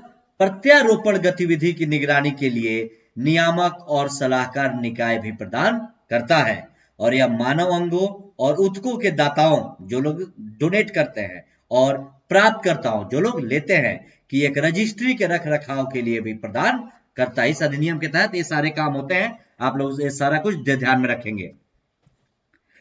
प्रत्यारोपण गतिविधि की निगरानी के लिए नियामक और सलाहकार निकाय भी प्रदान करता है और यह मानव अंगों और ऊतकों के दाताओं जो लोग डोनेट करते हैं और प्राप्तकर्ताओं जो लोग लेते हैं कि एक रजिस्ट्री के रख रखाव के लिए भी प्रदान करता है। इस अधिनियम के तहत ये सारे काम होते हैं, आप लोग ये सारा कुछ ध्यान में रखेंगे।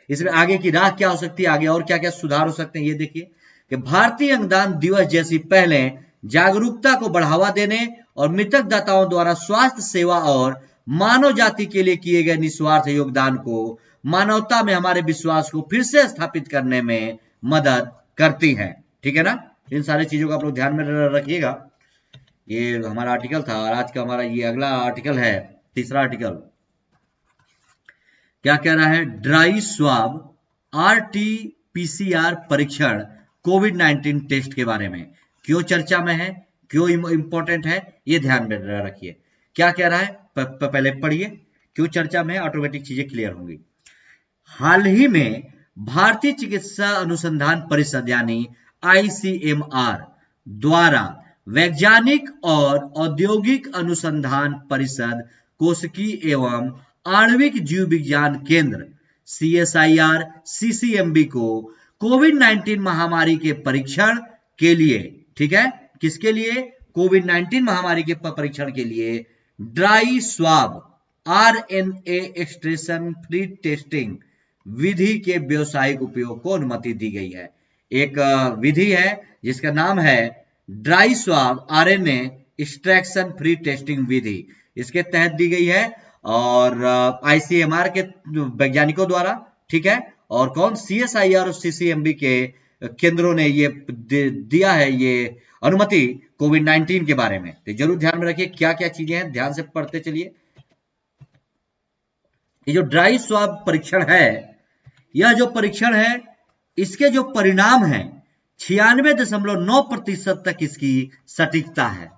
इसमें आगे की राह क्या हो सकती है, आगे और क्या क्या सुधार हो सकते हैं ये देखिए कि भारतीय अंगदान दिवस जैसी पहले जागरूकता को बढ़ावा देने और मृतक दाताओं द्वारा स्वास्थ्य सेवा और मानव जाति के लिए किए गए निस्वार्थ योगदान को मानवता में हमारे विश्वास को फिर से स्थापित करने में मदद करती है। ठीक है ना। इन सारी चीजों को आप लोग ध्यान में रखिएगा। ये हमारा आर्टिकल था और आज का हमारा ये अगला आर्टिकल है, तीसरा आर्टिकल। क्या कह रहा है, ड्राई स्वाब RT-PCR परीक्षण कोविड-19 टेस्ट के बारे में क्यों चर्चा में है, क्यों इंपॉर्टेंट है, ये ध्यान में रखिए। क्या कह रहा है पहले पढ़िए, क्यों चर्चा में है, ऑटोमेटिक चीजें क्लियर होंगी। हाल ही में भारतीय चिकित्सा अनुसंधान परिषद यानी ICMR द्वारा वैज्ञानिक और औद्योगिक अनुसंधान परिषद कोशिकीय एवं आणविक जीव विज्ञान केंद्र CSIR CCMB को कोविड-19 महामारी के परीक्षण के लिए, ठीक है, किसके लिए, कोविड-19 महामारी के परीक्षण के लिए dry swab RNA extraction free testing विधि के व्यावसायिक उपयोग को अनुमति दी गई है। एक विधि है जिसका नाम है dry swab RNA extraction free testing विधि, इसके तहत दी गई है और ICMR के वैज्ञानिकों द्वारा, ठीक है, और कौन, CSIR और CCMB के केंद्रों ने ये दिया है ये अनुमति कोविड-19 के बारे में। तो जरूर ध्यान में रखिए क्या क्या चीजें हैं, ध्यान से पढ़ते चलिए। ये जो ड्राई स्वाब परीक्षण है, यह जो परीक्षण है इसके जो परिणाम है 96.9% तक इसकी सटीकता है,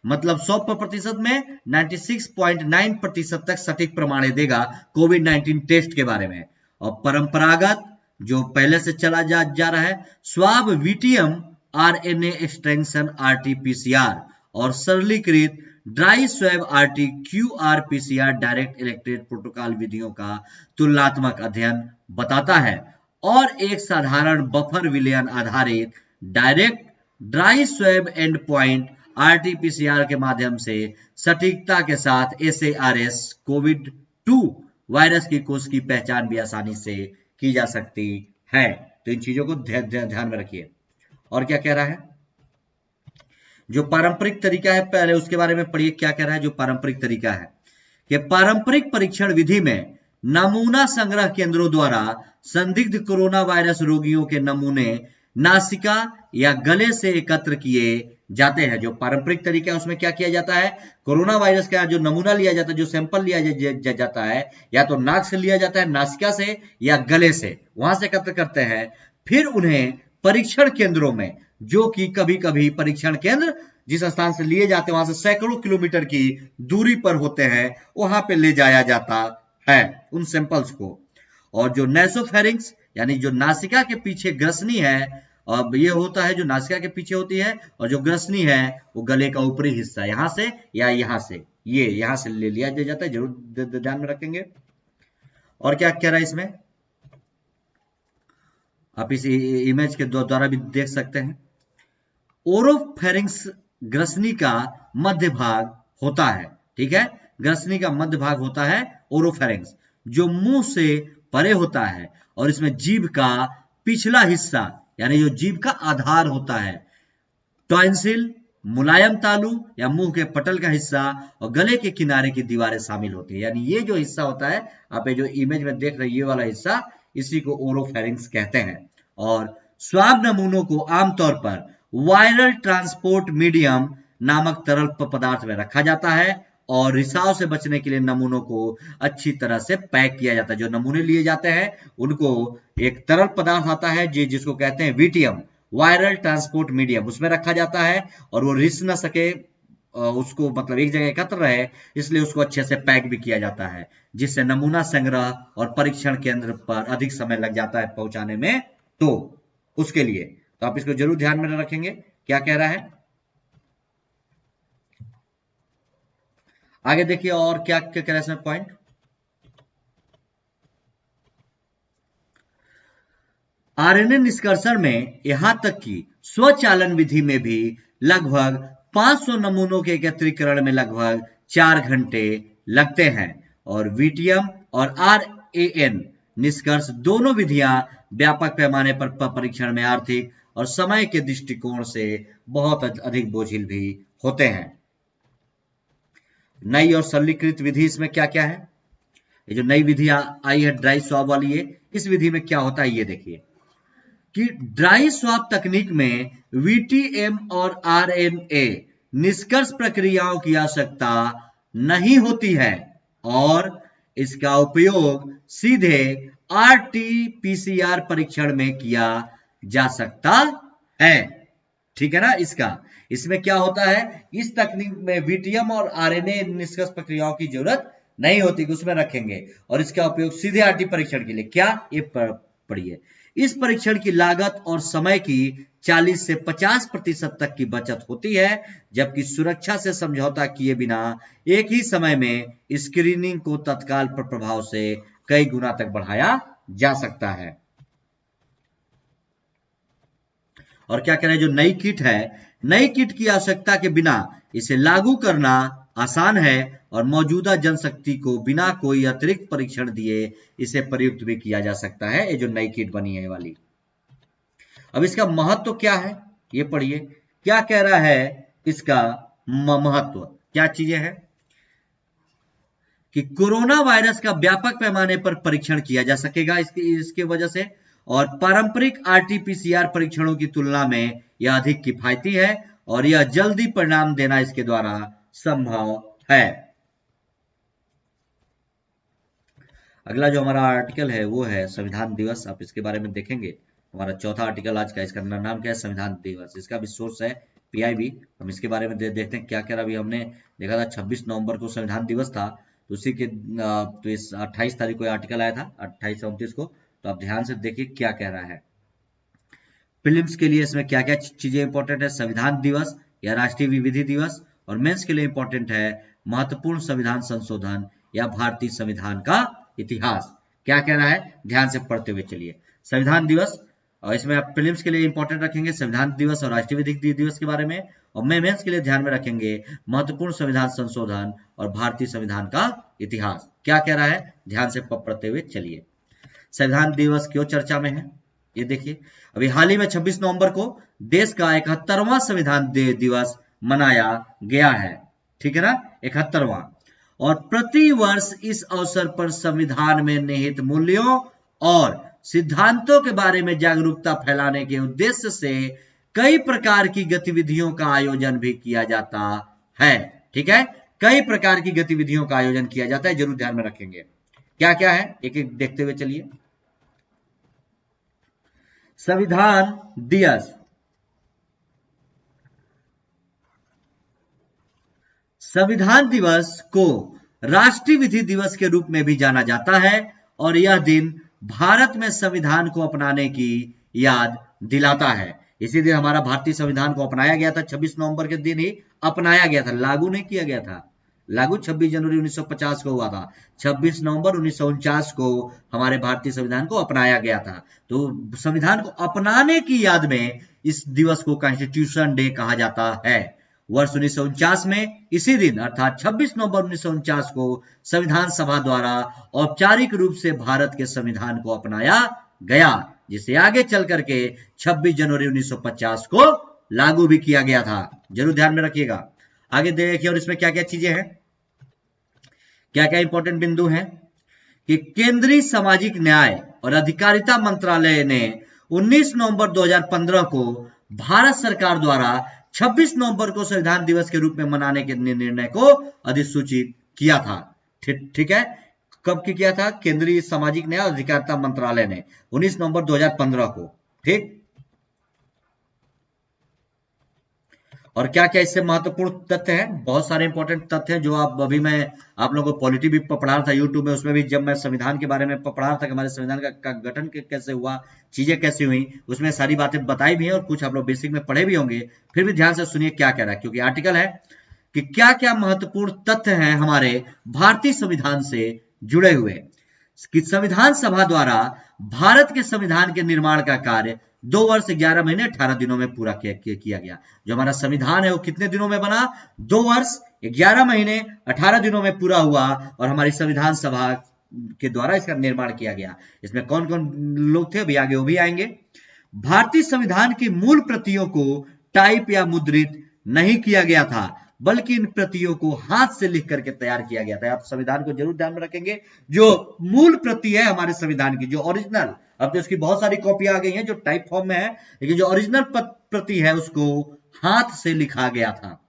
मतलब 100% में 96.9% तक सटीक प्रमाण देगा कोविड-19 टेस्ट के बारे में। और परंपरागत जो पहले से चला जा रहा है swab VTM RNA extraction RT-PCR और सरलीकृत ड्राई स्वैब RT-qRT-PCR डायरेक्ट इलेक्ट्रेड प्रोटोकॉल विधियों का तुलनात्मक अध्ययन बताता है और एक साधारण बफर विलयन आधारित direct dry swab and point RT-PCR के माध्यम से सटीकता के साथ SARS COVID-2 वायरस की कोष की पहचान भी आसानी से की जा सकती है। तो इन चीजों को ध्यान में रखिए। और क्या कह रहा है जो पारंपरिक तरीका है, पहले उसके बारे में पढ़िए क्या कह रहा है। जो पारंपरिक तरीका है कि पारंपरिक परीक्षण विधि में नमूना संग्रह केंद्रों द्वारा संदिग्ध कोरोना वायरस रोगियों के नमूने नासिका या गले से एकत्र किए जाते हैं। जो पारंपरिक तरीका है उसमें क्या किया जाता है, कोरोना वायरस का जो नमूना लिया जाता है, जो सैंपल लिया जाता है, या तो नाक से लिया जाता है, नासिका से या गले से, वहां से एकत्र करते हैं। फिर उन्हें परीक्षण केंद्रों में, जो कि कभी कभी परीक्षण केंद्र जिस स्थान से लिए जाते हैं वहां से सैकड़ों किलोमीटर की दूरी पर होते हैं, वहां पे ले जाया जाता है उन सैंपल्स को। और जो नेसोफेरिंक्स यानी जो नासिका के पीछे ग्रसनी है, अब ये होता है जो नासिका के पीछे होती है, और जो ग्रसनी है वो गले का ऊपरी हिस्सा, यहां से या यहां से, ये यहां से ले लिया जाता है, जरूर ध्यान में रखेंगे। और क्या कह रहा है इसमें, आप इस इमेज के द्वारा भी देख सकते हैं। ओरोफेरिंक्स ग्रसनी का मध्य भाग होता है, ठीक है, ग्रसनी का मध्य भाग होता है ओरोफेरिंक्स, जो मुंह से परे होता है, और इसमें जीभ का पिछला हिस्सा यानी जो जीभ का आधार होता है, टॉन्सिल, मुलायम तालु या मुंह के पटल का हिस्सा, और गले के किनारे की दीवारें शामिल होती है। यानी ये जो हिस्सा होता है, आप ये जो इमेज में देख रहे हैं ये वाला हिस्सा, इसी को ओरोफेरिंक्स कहते हैं। और स्वाब नमूनों को आमतौर पर वायरल ट्रांसपोर्ट मीडियम नामक तरल पदार्थ में रखा जाता है, और रिसाव से बचने के लिए नमूनों को अच्छी तरह से पैक किया जाता है। जो नमूने लिए जाते हैं उनको एक तरल पदार्थ आता है जिसको कहते हैं वीटीएम, वायरल ट्रांसपोर्ट मीडियम, उसमें रखा जाता है, और वो रिस न सके, उसको मतलब एक जगह एकत्र रहे, इसलिए उसको अच्छे से पैक भी किया जाता है, जिससे नमूना संग्रह और परीक्षण केंद्र पर अधिक समय लग जाता है पहुंचाने में, तो उसके लिए तो आप इसको जरूर ध्यान में रखेंगे। क्या कह रहा है आगे देखिए, और क्या कह रहा है इसमें पॉइंट। आरएनए निष्कर्षण में यहां तक कि स्वचालन विधि में भी लगभग 500 नमूनों के एकत्रीकरण में लगभग 4 घंटे लगते हैं, और वीटीएम और आरएएन निष्कर्ष दोनों विधियां व्यापक पैमाने पर परीक्षण में आर्थिक और समय के दृष्टिकोण से बहुत अधिक बोझिल भी होते हैं। नई और सरलीकृत विधि इसमें क्या क्या है, ये जो नई विधि आई है ड्राई स्वैब वाली, इस विधि में क्या होता है ये देखिए कि ड्राई स्वैब तकनीक में वीटीएम और आरएनए निष्कर्ष प्रक्रियाओं की आवश्यकता नहीं होती है, और इसका उपयोग सीधे आरटीपीसीआर परीक्षण में किया जा सकता है, ठीक है ना। इसमें क्या होता है, इस तकनीक में वीटीएम और आरएनए निष्कर्ष प्रक्रियाओं की जरूरत नहीं होती कि उसमें रखेंगे, और इसका उपयोग सीधे आरटी परीक्षण के लिए, क्या ये पढ़िए, इस परीक्षण की लागत और समय की 40 से 50% तक की बचत होती है, जबकि सुरक्षा से समझौता किए बिना एक ही समय में स्क्रीनिंग को तत्काल प्रभाव से कई गुना तक बढ़ाया जा सकता है। और क्या कह रहे हैं, जो नई किट है, नई किट की आवश्यकता के बिना इसे लागू करना आसान है, और मौजूदा जनशक्ति को बिना कोई अतिरिक्त परीक्षण दिए इसे प्रयुक्त भी किया जा सकता है। ये जो नई किट बनी है वाली, अब इसका महत्व क्या है ये पढ़िए, क्या कह रहा है इसका महत्व, क्या चीजें हैं कि कोरोना वायरस का व्यापक पैमाने पर परीक्षण किया जा सकेगा इसकी वजह से, और पारंपरिक आरटीपीसीआर परीक्षणों की तुलना में यह अधिक किफायती है, और यह जल्दी परिणाम देना इसके द्वारा संभव है। अगला जो हमारा आर्टिकल है वो है संविधान दिवस, आप इसके बारे में देखेंगे। हमारा चौथा आर्टिकल आज का, इसका नाम क्या है, संविधान दिवस, इसका भी सोर्स है पीआईबी। हम इसके बारे में देखते हैं क्या क्या। अभी हमने देखा था 26 नवंबर को संविधान दिवस था, तो उसी के तो इस 28 तारीख को आर्टिकल आया था, 28 से 29 को, तो आप ध्यान से देखिए क्या कह रहा है। प्रीलिम्स के लिए इसमें क्या क्या चीजें इंपॉर्टेंट है, संविधान दिवस या राष्ट्रीय विधि दिवस, और मेंस के लिए इंपॉर्टेंट है महत्वपूर्ण संविधान संशोधन या भारतीय संविधान का इतिहास। क्या कह रहा है, ध्यान से पढ़ते हुए चलिए। संविधान दिवस, और इसमें आप प्रीलिम्स के लिए इंपॉर्टेंट रखेंगे संविधान दिवस और राष्ट्रीय विधि दिवस के बारे में, और मेंस के लिए ध्यान में रखेंगे महत्वपूर्ण संविधान संशोधन और भारतीय संविधान का इतिहास। क्या कह रहा है, ध्यान से पढ़ते हुए चलिए। संविधान दिवस क्यों चर्चा में है ये देखिए। अभी हाल ही में 26 नवंबर को देश का 71वां संविधान दिवस मनाया गया है। ठीक है ना, 71वां। और प्रति वर्ष इस अवसर पर संविधान में निहित मूल्यों और सिद्धांतों के बारे में जागरूकता फैलाने के उद्देश्य से कई प्रकार की गतिविधियों का आयोजन भी किया जाता है। ठीक है, कई प्रकार की गतिविधियों का आयोजन किया जाता है, जरूर ध्यान में रखेंगे। क्या क्या है, एक एक देखते हुए चलिए। संविधान दिवस, संविधान दिवस को राष्ट्रीय विधि दिवस के रूप में भी जाना जाता है और यह दिन भारत में संविधान को अपनाने की याद दिलाता है। इसी दिन हमारा भारतीय संविधान को अपनाया गया था, 26 नवंबर के दिन ही अपनाया गया था, लागू नहीं किया गया था। लागू 26 जनवरी 1950 को हुआ था, 26 नवंबर 1949 को हमारे भारतीय संविधान को अपनाया गया था। तो संविधान को अपनाने की याद में इस दिवस को कॉन्स्टिट्यूशन डे कहा जाता है। वर्ष 1949 में इसी दिन अर्थात 26 नवंबर 1949 को संविधान सभा द्वारा औपचारिक रूप से भारत के संविधान को अपनाया गया, जिसे आगे चल करके 26 जनवरी 1950 को लागू भी किया गया था। जरूर ध्यान में रखिएगा। आगे देखिए और इसमें क्या क्या चीजें हैं, क्या क्या इंपॉर्टेंट बिंदु हैं कि केंद्रीय सामाजिक न्याय और अधिकारिता मंत्रालय ने 19 नवंबर 2015 को भारत सरकार द्वारा 26 नवंबर को संविधान दिवस के रूप में मनाने के निर्णय को अधिसूचित किया था। ठीक है, कब किया था? केंद्रीय सामाजिक न्याय और अधिकारिता मंत्रालय ने 19 नवंबर 2015 को। ठीक, और क्या क्या इससे महत्वपूर्ण तथ्य हैं? बहुत सारे इंपॉर्टेंट तथ्य हैं जो आप अभी मैं आप लोगों को पॉलिटी भी पढ़ा रहा था यूट्यूब में, उसमें भी जब मैं संविधान के बारे में पढ़ा रहा था कि हमारे संविधान का गठन कैसे हुआ, चीजें कैसी हुई, उसमें सारी बातें बताई भी हैं और कुछ आप लोग बेसिक में पढ़े भी होंगे। फिर भी ध्यान से सुनिए क्या कह रहा है, क्योंकि आर्टिकल है कि क्या क्या महत्वपूर्ण तथ्य हैं हमारे भारतीय संविधान से जुड़े हुए। कि संविधान सभा द्वारा भारत के संविधान के निर्माण का कार्य 2 वर्ष 11 महीने 18 दिनों में पूरा किया गया। जो हमारा संविधान है वो कितने दिनों में बना? 2 वर्ष 11 महीने 18 दिनों में पूरा हुआ और हमारी संविधान सभा के द्वारा इसका निर्माण किया गया। इसमें कौन कौन लोग थे अभी आगे वो भी आएंगे। भारतीय संविधान की मूल प्रतियों को टाइप या मुद्रित नहीं किया गया था, बल्कि इन प्रतियों को हाथ से लिख करके तैयार किया गया था। आप संविधान को जरूर ध्यान में रखेंगे। जो मूल प्रति है हमारे संविधान की, जो ओरिजिनल, अब तो इसकी बहुत सारी कॉपियां आ गई हैं जो टाइप फॉर्म में है, लेकिन जो ओरिजिनल प्रति है उसको हाथ से लिखा गया था।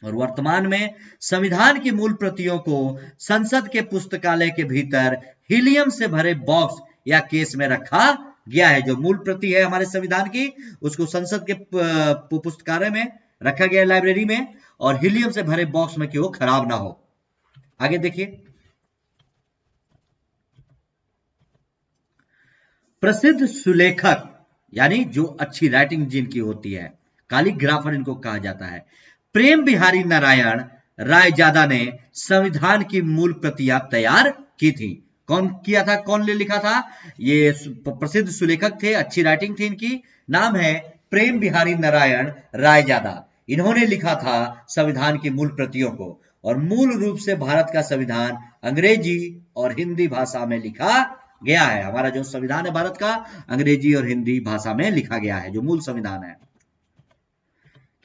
और वर्तमान में संविधान की मूल प्रतियों को संसद के पुस्तकालय के भीतर हीलियम से भरे बॉक्स या केस में रखा गया है। जो मूल प्रति है हमारे संविधान की, उसको संसद के पुस्तकालय में रखा गया है, लाइब्रेरी में, और हीलियम से भरे बॉक्स में कि वो खराब ना हो। आगे देखिए, प्रसिद्ध सुलेखक यानी जो अच्छी राइटिंग जिनकी होती है, कैलीग्राफर इनको कहा जाता है, प्रेम बिहारी नारायण रायजादा ने संविधान की मूल प्रतियां तैयार की थी। कौन किया था, कौन ले लिखा था? ये प्रसिद्ध सुलेखक थे, अच्छी राइटिंग थी इनकी, नाम है प्रेम बिहारी नारायण रायजादा। इन्होंने लिखा था संविधान की मूल प्रतियों को, और मूल रूप से भारत का संविधान अंग्रेजी और हिंदी भाषा में लिखा गया है। हमारा जो संविधान है भारत का, अंग्रेजी और हिंदी भाषा में लिखा गया है, जो मूल संविधान है।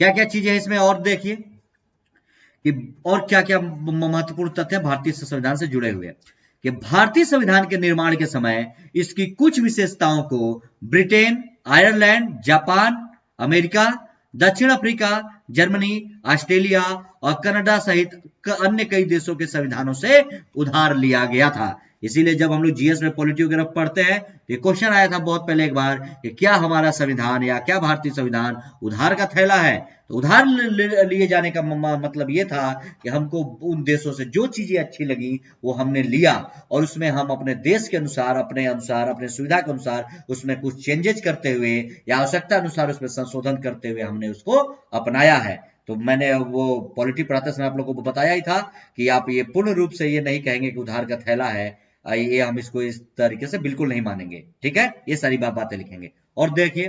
क्या क्या चीजें हैं इसमें और देखिए कि और क्या क्या महत्वपूर्ण तथ्य भारतीय संविधान से जुड़े हुए कि भारतीय संविधान के निर्माण के समय इसकी कुछ विशेषताओं को ब्रिटेन, आयरलैंड, जापान, अमेरिका, दक्षिण अफ्रीका, जर्मनी, ऑस्ट्रेलिया और कनाडा सहित अन्य कई देशों के संविधानों से उधार लिया गया था। इसीलिए जब हम लोग जीएस में पॉलिटी वगैरह पढ़ते हैं तो क्वेश्चन आया था बहुत पहले एक बार कि क्या हमारा संविधान या क्या भारतीय संविधान उधार का थैला है? तो उधार लिए जाने का मतलब ये था कि हमको उन देशों से जो चीजें अच्छी लगी वो हमने लिया और उसमें हम अपने देश के अनुसार, अपने सुविधा के अनुसार उसमें कुछ चेंजेस करते हुए या आवश्यकता अनुसार उसमें संशोधन करते हुए हमने उसको अपनाया है। तो मैंने वो पॉलिटी पढ़ाते समय आप लोगों को बताया ही था कि आप ये पूर्ण रूप से ये नहीं कहेंगे कि उधार का थैला है, ये हम इसको इस तरीके से बिल्कुल नहीं मानेंगे। ठीक है, ये सारी बातें लिखेंगे। और देखिए,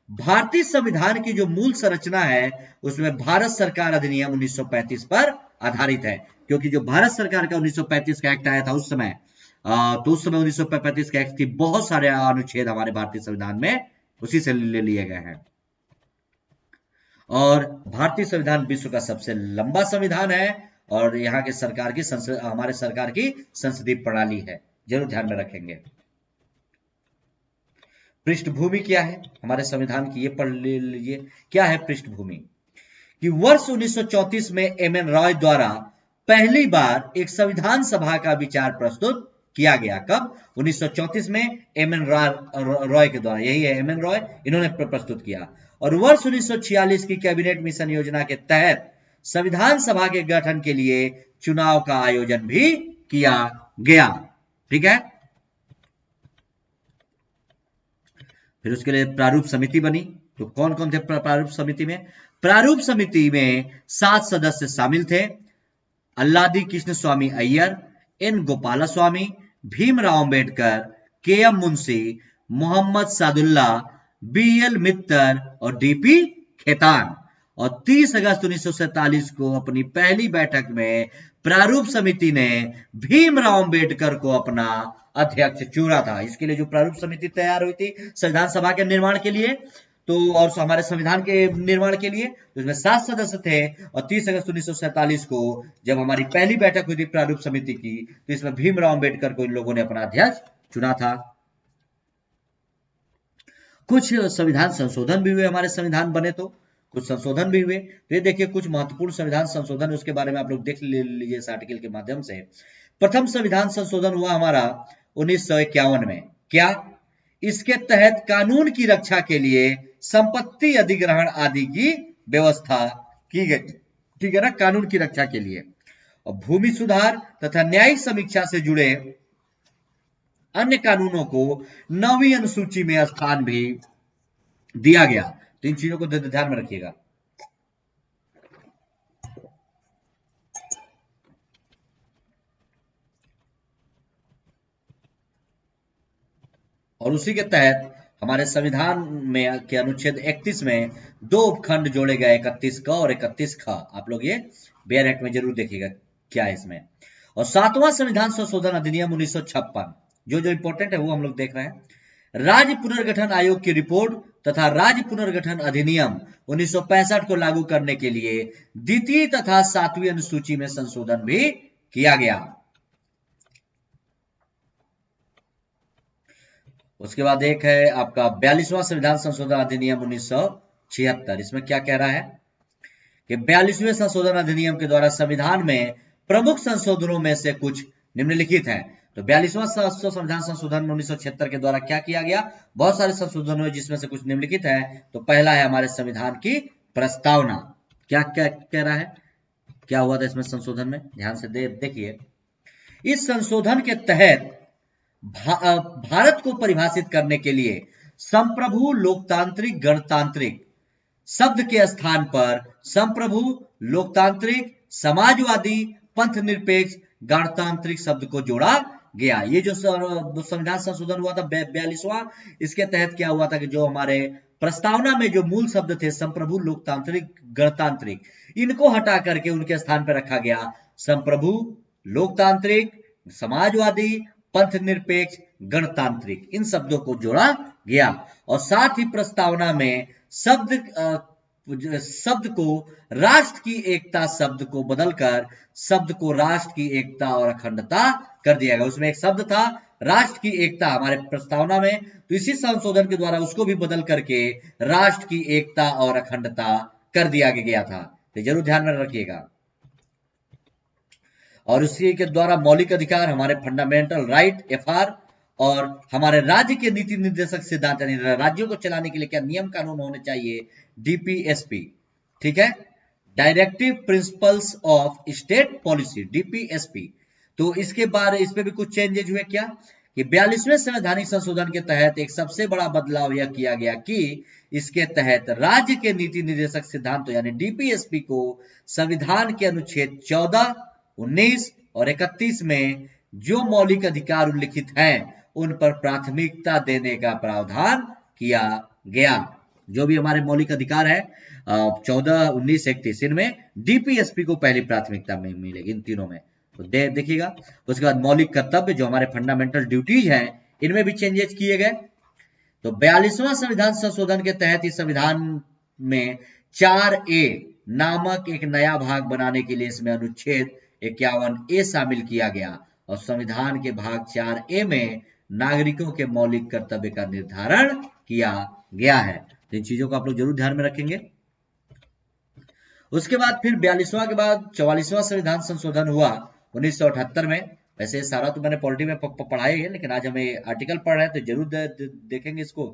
भारतीय संविधान की जो मूल संरचना है उसमें भारत सरकार अधिनियम 1935 पर आधारित है, क्योंकि जो भारत सरकार का 1935 का एक्ट आया था उस समय, तो उस समय 1935 का एक्ट की बहुत सारे अनुच्छेद हमारे भारतीय संविधान में उसी से ले लिए गए हैं। और भारतीय संविधान विश्व का सबसे लंबा संविधान है और यहाँ के सरकार की हमारे सरकार की संसदीय प्रणाली है, जरूर ध्यान में रखेंगे। पृष्ठभूमि क्या है हमारे संविधान की, ये पढ़ लीजिए। क्या है पृष्ठभूमि? कि वर्ष 1934 में एम.एन. रॉय द्वारा पहली बार एक संविधान सभा का विचार प्रस्तुत किया गया। कब? 1934 में एम.एन. रॉय के द्वारा, यही है एम.एन. रॉय, इन्होंने प्रस्तुत किया। और वर्ष 1946 की कैबिनेट मिशन योजना के तहत संविधान सभा के गठन के लिए चुनाव का आयोजन भी किया गया। ठीक है। फिर उसके लिए प्रारूप समिति बनी। तो कौन कौन थे प्रारूप समिति में? प्रारूप समिति में 7 सदस्य शामिल थे। अल्लादी कृष्ण स्वामी अय्यर, एन गोपाला स्वामी, भीमराव अंबेडकर, के एम मुंशी, मोहम्मद सादुल्ला, बी.एल. मित्तर और डी.पी. खेतान। और 30 अगस्त 1947 को अपनी पहली बैठक में प्रारूप समिति ने भीमराव अंबेडकर को अपना अध्यक्ष चुना था। इसके लिए जो प्रारूप समिति तैयार हुई थी संविधान सभा के निर्माण के लिए, तो और हमारे संविधान के निर्माण के लिए, तो इसमें 7 सदस्य थे। और 30 अगस्त 1947 को जब हमारी पहली बैठक हुई थी प्रारूप समिति की, तो इसमें भीमराव अंबेडकर को इन लोगों ने अपना अध्यक्ष चुना था। कुछ संविधान संशोधन भी हुए, हमारे संविधान बने तो कुछ संशोधन भी हुए। तो ये देखिए कुछ महत्वपूर्ण संविधान संशोधन, उसके बारे में आप लोग देख लीजिए इस आर्टिकल के माध्यम से। प्रथम संविधान संशोधन हुआ हमारा 1951 में। क्या? इसके तहत कानून की रक्षा के लिए संपत्ति अधिग्रहण आदि की व्यवस्था की गई। ठीक है ना, कानून की रक्षा के लिए। और भूमि सुधार तथा न्यायिक समीक्षा से जुड़े अन्य कानूनों को 9वीं अनुसूची में स्थान भी दिया गया। तो इन चीजों को ध्यान में रखिएगा। और उसी के तहत हमारे संविधान में के अनुच्छेद 31 में 2 उपखंड जोड़े गए, 31 क और 31 ख। आप लोग ये बेयर एक्ट में जरूर देखिएगा क्या है इसमें। और 7वां संविधान संशोधन अधिनियम 1956, जो इंपॉर्टेंट है वो हम लोग देख रहे हैं। राज्य पुनर्गठन आयोग की रिपोर्ट तथा राज्य पुनर्गठन अधिनियम 1965 को लागू करने के लिए द्वितीय तथा 7वीं अनुसूची में संशोधन भी किया गया। उसके बाद एक है आपका 42वां संविधान संशोधन अधिनियम 1976। इसमें क्या कह रहा है कि 42वें संशोधन अधिनियम के द्वारा संविधान में प्रमुख संशोधनों में से कुछ निम्नलिखित हैं। तो 42वां संविधान संशोधन 1976 के द्वारा क्या किया गया? बहुत सारे संशोधन हुए जिसमें से कुछ निम्नलिखित है। तो पहला है हमारे संविधान की प्रस्तावना। क्या क्या कह रहा है, क्या हुआ था इसमें संशोधन में? ध्यान से देखिए। इस संशोधन के तहत भारत को परिभाषित करने के लिए संप्रभु, लोकतांत्रिक, गणतांत्रिक शब्द के स्थान पर संप्रभु, लोकतांत्रिक, समाजवादी, पंथ निरपेक्ष, गणतांत्रिक शब्द को जोड़ा गया। ये जो संविधान संशोधन हुआ था 42वां, इसके तहत क्या हुआ था कि जो हमारे प्रस्तावना में जो मूल शब्द थे संप्रभु, लोकतांत्रिक, गणतांत्रिक, इनको हटा करके उनके स्थान पर रखा गया संप्रभु, लोकतांत्रिक, समाजवादी, पंथ निरपेक्ष, गणतांत्रिक, इन शब्दों को जोड़ा गया। और साथ ही प्रस्तावना में शब्द को राष्ट्र की एकता शब्द को बदलकर शब्द को राष्ट्र की एकता और अखंडता कर दिया गया। उसमें एक शब्द था राष्ट्र की एकता हमारे प्रस्तावना में, तो इसी संशोधन के द्वारा उसको भी बदल करके राष्ट्र की एकता और अखंडता कर दिया गया था। तो जरूर ध्यान में रखिएगा। और उसी के द्वारा मौलिक अधिकार, हमारे फंडामेंटल राइट एफआर, और हमारे राज्य के नीति निर्देशक सिद्धांत, यानी राज्यों को चलाने के लिए क्या नियम कानून होने चाहिए, डीपीएसपी। ठीक है, directive principles of state policy, DPSP. तो इसके बाद इस पे भी कुछ चेंजेज हुए क्या कि 42वें संवैधानिक संशोधन के तहत एक सबसे बड़ा बदलाव यह किया गया कि इसके तहत राज्य के नीति निर्देशक सिद्धांत यानी डीपीएसपी को संविधान के अनुच्छेद 14, 19 और 31 में जो मौलिक अधिकार उल्लिखित हैं उन पर प्राथमिकता देने का प्रावधान किया गया। जो भी हमारे मौलिक अधिकार है 14, 19, 31, इनमें डीपीएसपी को पहली प्राथमिकता में मिलेगी, इन तीनों में। तो देखिएगा। उसके बाद मौलिक कर्तव्य जो हमारे फंडामेंटल ड्यूटीज हैं, इनमें भी चेंजेस किए गए। तो 42वां संविधान संशोधन के तहत इस संविधान में 4A नामक एक नया भाग बनाने के लिए इसमें अनुच्छेद 51A शामिल किया गया और संविधान के भाग 4A में नागरिकों के मौलिक कर्तव्य का निर्धारण किया गया है। तो इन चीजों को आप लोग जरूर ध्यान में रखेंगे। उसके बाद फिर 42वां के बाद 44वां संविधान संशोधन हुआ 1978 में। वैसे सारा तो मैंने पॉलिटी में पढ़ा ही है, लेकिन आज हमें आर्टिकल पढ़ रहे हैं तो जरूर देखेंगे इसको।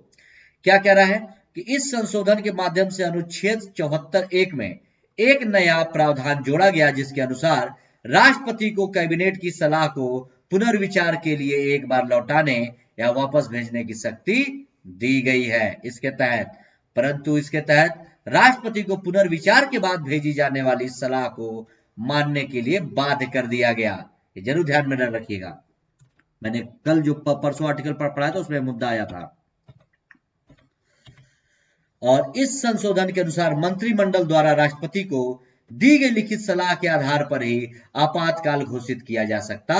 क्या कह रहा है कि इस संशोधन के माध्यम से अनुच्छेद 74(1) में एक नया प्रावधान जोड़ा गया, जिसके अनुसार राष्ट्रपति को कैबिनेट की सलाह को पुनर्विचार के लिए एक बार लौटाने या वापस भेजने की शक्ति दी गई है। इसके तहत राष्ट्रपति को पुनर्विचार के बाद भेजी जाने वाली सलाह को मानने के लिए बाध्य कर दिया गया। ये जरूर ध्यान में रखिएगा। मैंने कल जो परसों आर्टिकल पढ़ा था उसमें मुद्दा आया था। और इस संशोधन के अनुसार मंत्रिमंडल द्वारा राष्ट्रपति को दी गई लिखित सलाह के आधार पर ही आपातकाल घोषित किया जा सकता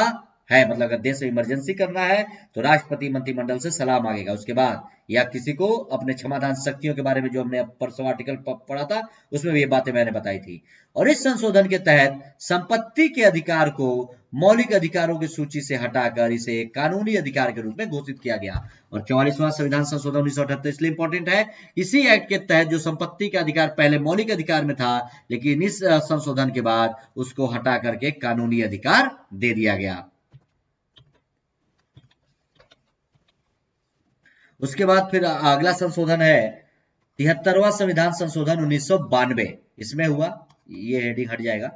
है। मतलब अगर देश में इमरजेंसी करना है तो राष्ट्रपति मंत्रिमंडल से सलाह मांगेगा उसके बाद, या किसी को अपने क्षमादान शक्तियों के बारे में जो हमने परसों आर्टिकल पढ़ा था उसमें भी ये बातें मैंने बताई थी। और इस संशोधन के तहत संपत्ति के अधिकार को मौलिक अधिकारों की सूची से हटाकर इसे एक कानूनी अधिकार के रूप में घोषित किया गया। और 44वां संविधान संशोधन 1978 इसलिए इंपॉर्टेंट है, इसी एक्ट के तहत जो संपत्ति का अधिकार पहले मौलिक अधिकार में था, लेकिन इस संशोधन के बाद उसको हटा करके कानूनी अधिकार दे दिया गया। उसके बाद फिर अगला संशोधन है 73वां संविधान संशोधन 1992। इसमें हुआ, ये हेडिंग हट जाएगा।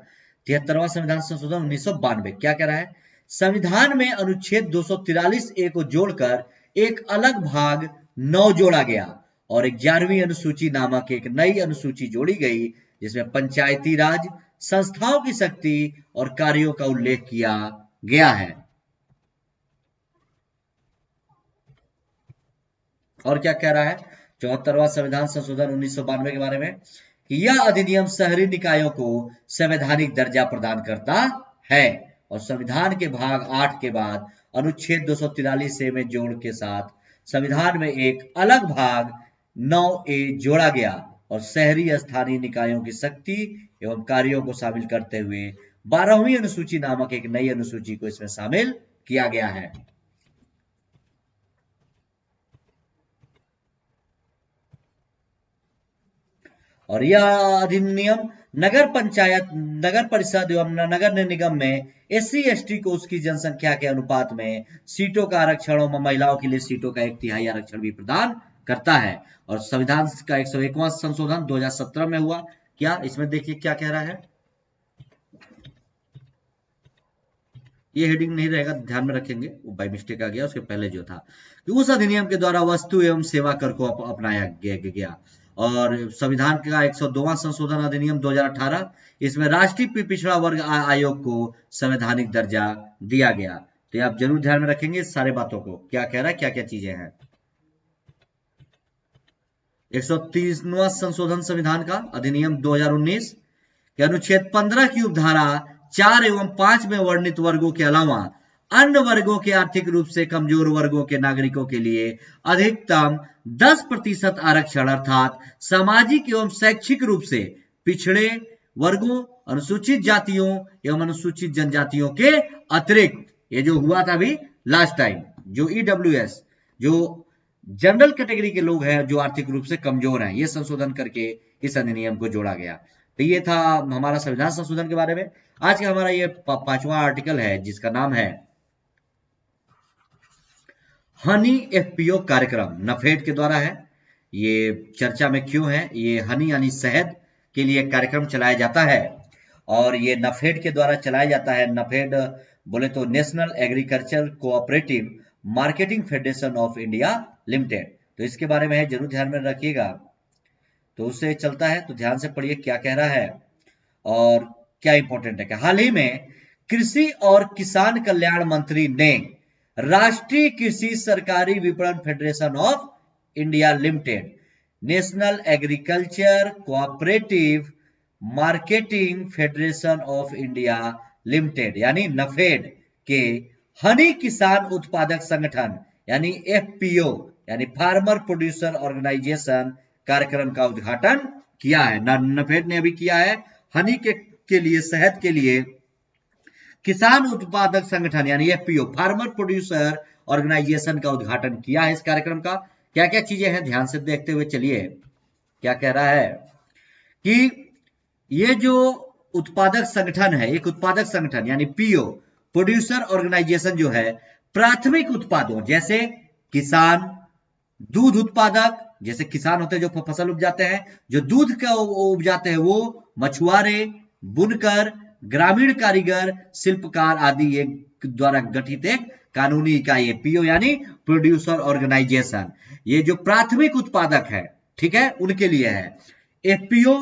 73वां संविधान संशोधन 1992 क्या कह रहा है? संविधान में अनुच्छेद 243A को जोड़कर एक अलग भाग 9 जोड़ा गया और 11वीं अनुसूची नामक एक नई अनुसूची जोड़ी गई, जिसमें पंचायती राज संस्थाओं की शक्ति और कार्यों का उल्लेख किया गया है। और क्या कह रहा है 74वां संविधान संशोधन 1992 के बारे में कि यह अधिनियम शहरी निकायों को संवैधानिक दर्जा प्रदान करता है और संविधान के भाग 8 के बाद अनुच्छेद 243A में जोड़ के साथ संविधान में एक अलग भाग 9A जोड़ा गया और शहरी स्थानीय निकायों की शक्ति एवं कार्यों को शामिल करते हुए 12वीं अनुसूची नामक एक नई अनुसूची को इसमें शामिल किया गया है। और यह अधिनियम नगर पंचायत, नगर परिषद एवं नगर निगम में SC/ST को उसकी जनसंख्या के अनुपात में सीटों का आरक्षण और महिलाओं के लिए सीटों का 1/3 आरक्षण भी प्रदान करता है। और संविधान का 101वां संशोधन 2017 में हुआ। क्या इसमें देखिए क्या कह रहा है, ये हेडिंग नहीं रहेगा, ध्यान में रखेंगे, वो बाय मिस्टेक आ गया। उसके पहले जो था कि उस अधिनियम के द्वारा वस्तु एवं सेवा कर को अपनाया गया। और संविधान का 102वां संशोधन अधिनियम 2018, इसमें राष्ट्रीय पिछड़ा वर्ग आयोग को संवैधानिक दर्जा दिया गया। तो आप जरूर ध्यान में रखेंगे इस सारे बातों को, क्या कह रहा है, क्या क्या चीजें हैं। 130वां संशोधन संविधान का अधिनियम 2019 के अनुच्छेद 15 की उपधारा 4 एवं 5 में वर्णित वर्गों के अलावा अन्य वर्गों के आर्थिक रूप से कमजोर वर्गों के नागरिकों के लिए अधिकतम 10% आरक्षण अर्थात सामाजिक एवं शैक्षिक रूप से पिछड़े वर्गों, अनुसूचित जातियों एवं अनुसूचित जनजातियों के अतिरिक्त, ये जो हुआ था अभी लास्ट टाइम, जो EWS, जो जनरल कैटेगरी के लोग हैं जो आर्थिक रूप से कमजोर हैं, ये संशोधन करके इस अधिनियम को जोड़ा गया। तो ये था हमारा संविधान संशोधन के बारे में। आज का हमारा ये 5वां आर्टिकल है जिसका नाम है हनी FPO कार्यक्रम, नफेड के द्वारा है। ये चर्चा में क्यों है? ये हनी यानी शहद के लिए कार्यक्रम चलाया जाता है और ये नफेड के द्वारा चलाया जाता है। नफेड बोले तो national agriculture cooperative marketing federation of India limited. तो इसके बारे में है, जरूर ध्यान में रखिएगा। तो उससे चलता है, तो ध्यान से पढ़िए क्या कह रहा है और क्या इंपॉर्टेंट है। हाल ही में कृषि और किसान कल्याण मंत्री ने राष्ट्रीय कृषि सरकारी विपणन federation of India limited, national agriculture cooperative marketing federation of India limited यानी नफेड के हनी किसान उत्पादक संगठन यानी FPO यानी फार्मर प्रोड्यूसर ऑर्गेनाइजेशन कार्यक्रम का उद्घाटन किया है, नाफेड ने अभी किया है हनी के लिए, शहद के लिए किसान उत्पादक संगठन यानी एफपीओ, फार्मर प्रोड्यूसर ऑर्गेनाइजेशन का उद्घाटन किया है। इस कार्यक्रम का क्या क्या चीजें हैं ध्यान से देखते हुए चलिए। क्या कह रहा है कि ये जो उत्पादक संगठन है, एक उत्पादक संगठन यानी पीओ, प्रोड्यूसर ऑर्गेनाइजेशन जो है, प्राथमिक उत्पादों जैसे किसान, दूध उत्पादक जैसे किसान होते हैं जो फसल उपजाते हैं, जो दूध का उपजाते हैं वो, मछुआरे, बुनकर, ग्रामीण कारीगर, शिल्पकार आदि एक द्वारा गठित एक कानूनी इकाई पीओ यानी प्रोड्यूसर ऑर्गेनाइजेशन। ये जो प्राथमिक उत्पादक है, ठीक है, उनके लिए है। एफपीओ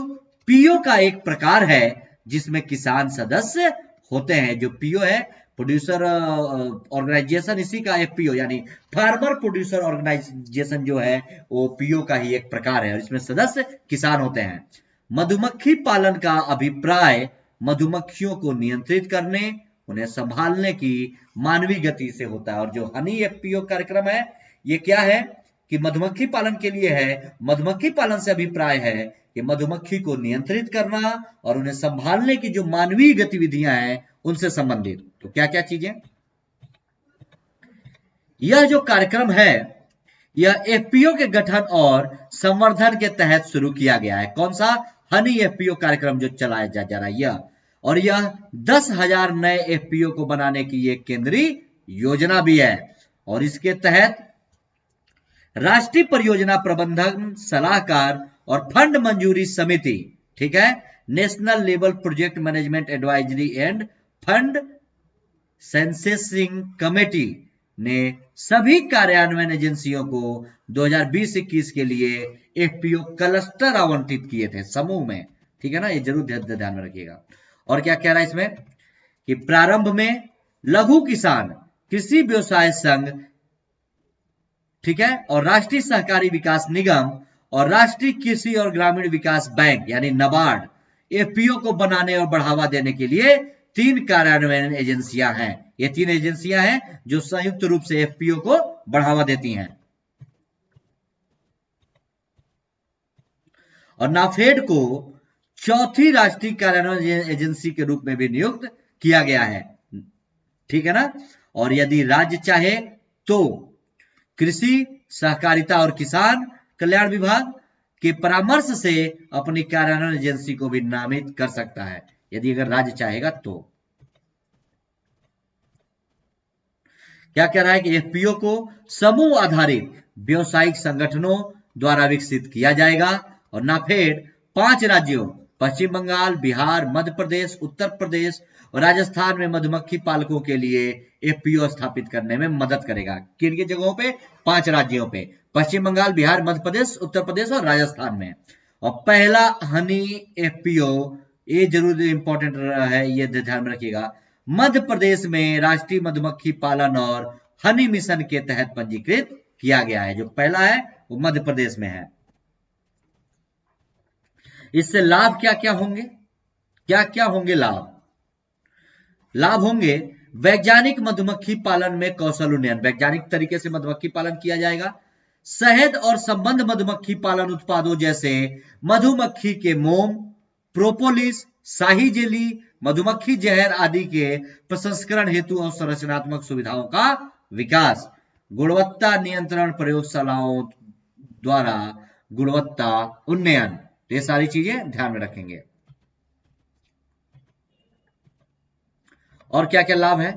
पीओ का एक प्रकार है जिसमें किसान सदस्य होते हैं। जो पीओ है, प्रोड्यूसर ऑर्गेनाइजेशन, इसी का एफपीओ यानी फार्मर प्रोड्यूसर ऑर्गेनाइजेशन जो है वो पीओ का ही एक प्रकार है और इसमें सदस्य किसान होते हैं। मधुमक्खी पालन का अभिप्राय मधुमक्खियों को नियंत्रित करने, उन्हें संभालने की मानवीय गति से होता है। और जो हनी एफपीओ कार्यक्रम है ये क्या है कि मधुमक्खी पालन के लिए है। मधुमक्खी पालन से अभिप्राय है कि मधुमक्खी को नियंत्रित करना और उन्हें संभालने की जो मानवीय गतिविधियां हैं उनसे संबंधित। तो क्या क्या चीजें, यह जो कार्यक्रम है यह एफपीओ के गठन और संवर्धन के तहत शुरू किया गया है। कौन सा? हनी एफपीओ कार्यक्रम जो चलाया जा रहा है यह, और यह 10,000 नए एफपीओ को बनाने की एक केंद्रीय योजना भी है। और इसके तहत राष्ट्रीय परियोजना प्रबंधन सलाहकार और फंड मंजूरी समिति, ठीक है, national level project management advisory and fund sanctioning committee ने सभी कार्यान्वयन एजेंसियों को 2020-21 के लिए एफपीओ क्लस्टर आवंटित किए थे समूह में, ठीक है ना, ये जरूर ध्यान में रखिएगा। और क्या कह रहा है इसमें कि प्रारंभ में लघु किसान कृषि व्यवसाय संघ, ठीक है, और राष्ट्रीय सहकारी विकास निगम और राष्ट्रीय कृषि और ग्रामीण विकास बैंक यानी नाबार्ड एफपीओ को बनाने और बढ़ावा देने के लिए 3 कार्यान्वयन एजेंसियां हैं। ये 3 एजेंसियां हैं जो संयुक्त रूप से एफपीओ को बढ़ावा देती हैं। और नाफेड को चौथी राष्ट्रीय कार्यान्वयन एजेंसी के रूप में भी नियुक्त किया गया है, ठीक है ना। और यदि राज्य चाहे तो कृषि, सहकारिता और किसान कल्याण विभाग के परामर्श से अपनी कार्यान्वयन एजेंसी को भी नामित कर सकता है, यदि अगर राज्य चाहेगा तो। क्या कह रहा है कि एफपीओ को समूह आधारित व्यवसायिक संगठनों द्वारा विकसित किया जाएगा। और नाफेड 5 राज्यों पश्चिम बंगाल, बिहार, मध्य प्रदेश, उत्तर प्रदेश और राजस्थान में मधुमक्खी पालकों के लिए एफपीओ स्थापित करने में मदद करेगा। किन किन जगहों पे? 5 राज्यों पे, पश्चिम बंगाल, बिहार, मध्य प्रदेश, उत्तर प्रदेश और राजस्थान में। और पहला हनी एफपीओ, ये जरूर इंपॉर्टेंट है, ये ध्यान में रखिएगा, मध्य प्रदेश में राष्ट्रीय मधुमक्खी पालन और हनी मिशन के तहत पंजीकृत किया गया है। जो पहला है वो मध्य प्रदेश में है। इससे लाभ क्या क्या होंगे? क्या क्या होंगे लाभ? लाभ होंगे वैज्ञानिक मधुमक्खी पालन में कौशल उन्नयन, वैज्ञानिक तरीके से मधुमक्खी पालन किया जाएगा। शहद और संबंध मधुमक्खी पालन उत्पादों जैसे मधुमक्खी के मोम, प्रोपोलिस, शाही जेली, मधुमक्खी जहर आदि के प्रसंस्करण हेतु और संरचनात्मक सुविधाओं का विकास। गुणवत्ता नियंत्रण प्रयोगशालाओं द्वारा गुणवत्ता उन्नयन, ये सारी चीजें ध्यान में रखेंगे। और क्या क्या लाभ है?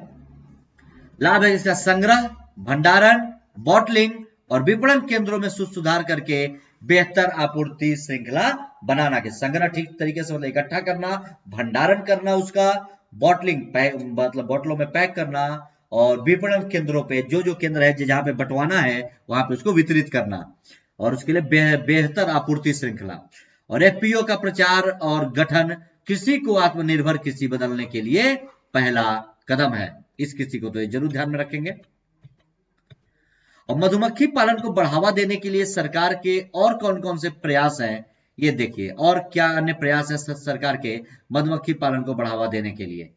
लाभ है इसका संग्रह, भंडारण, बॉटलिंग और विपणन केंद्रों में सुधार करके बेहतर आपूर्ति श्रृंखला बनाना। के संग्रह ठीक तरीके से मतलब इकट्ठा करना, भंडारण करना उसका, बॉटलिंग मतलब बोतलों में पैक करना, और विपणन केंद्रों पे जो जो केंद्र है जहां पे बंटवाना है वहां पे उसको वितरित करना, और उसके लिए बेहतर आपूर्ति श्रृंखला। और एफपीओ का प्रचार और गठन कृषि को आत्मनिर्भर कृषि बदलने के लिए पहला कदम है। इस कृषि को तो जरूर ध्यान में रखेंगे। और मधुमक्खी पालन को बढ़ावा देने के लिए सरकार के और कौन कौन से प्रयास हैं ये देखिए। और क्या अन्य प्रयास है सरकार के मधुमक्खी पालन को बढ़ावा देने के लिए?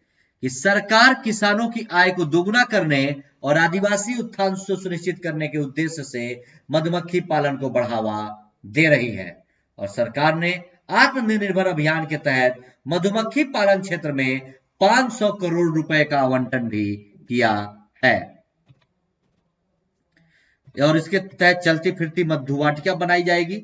कि सरकार किसानों की आय को दोगुना करने और आदिवासी उत्थान को सुनिश्चित करने के उद्देश्य से मधुमक्खी पालन को बढ़ावा दे रही है। और सरकार ने आत्मनिर्भर अभियान के तहत मधुमक्खी पालन क्षेत्र में 500 करोड़ रुपए का आवंटन भी किया है। और इसके तहत चलती फिरती मधुवाटिका बनाई जाएगी।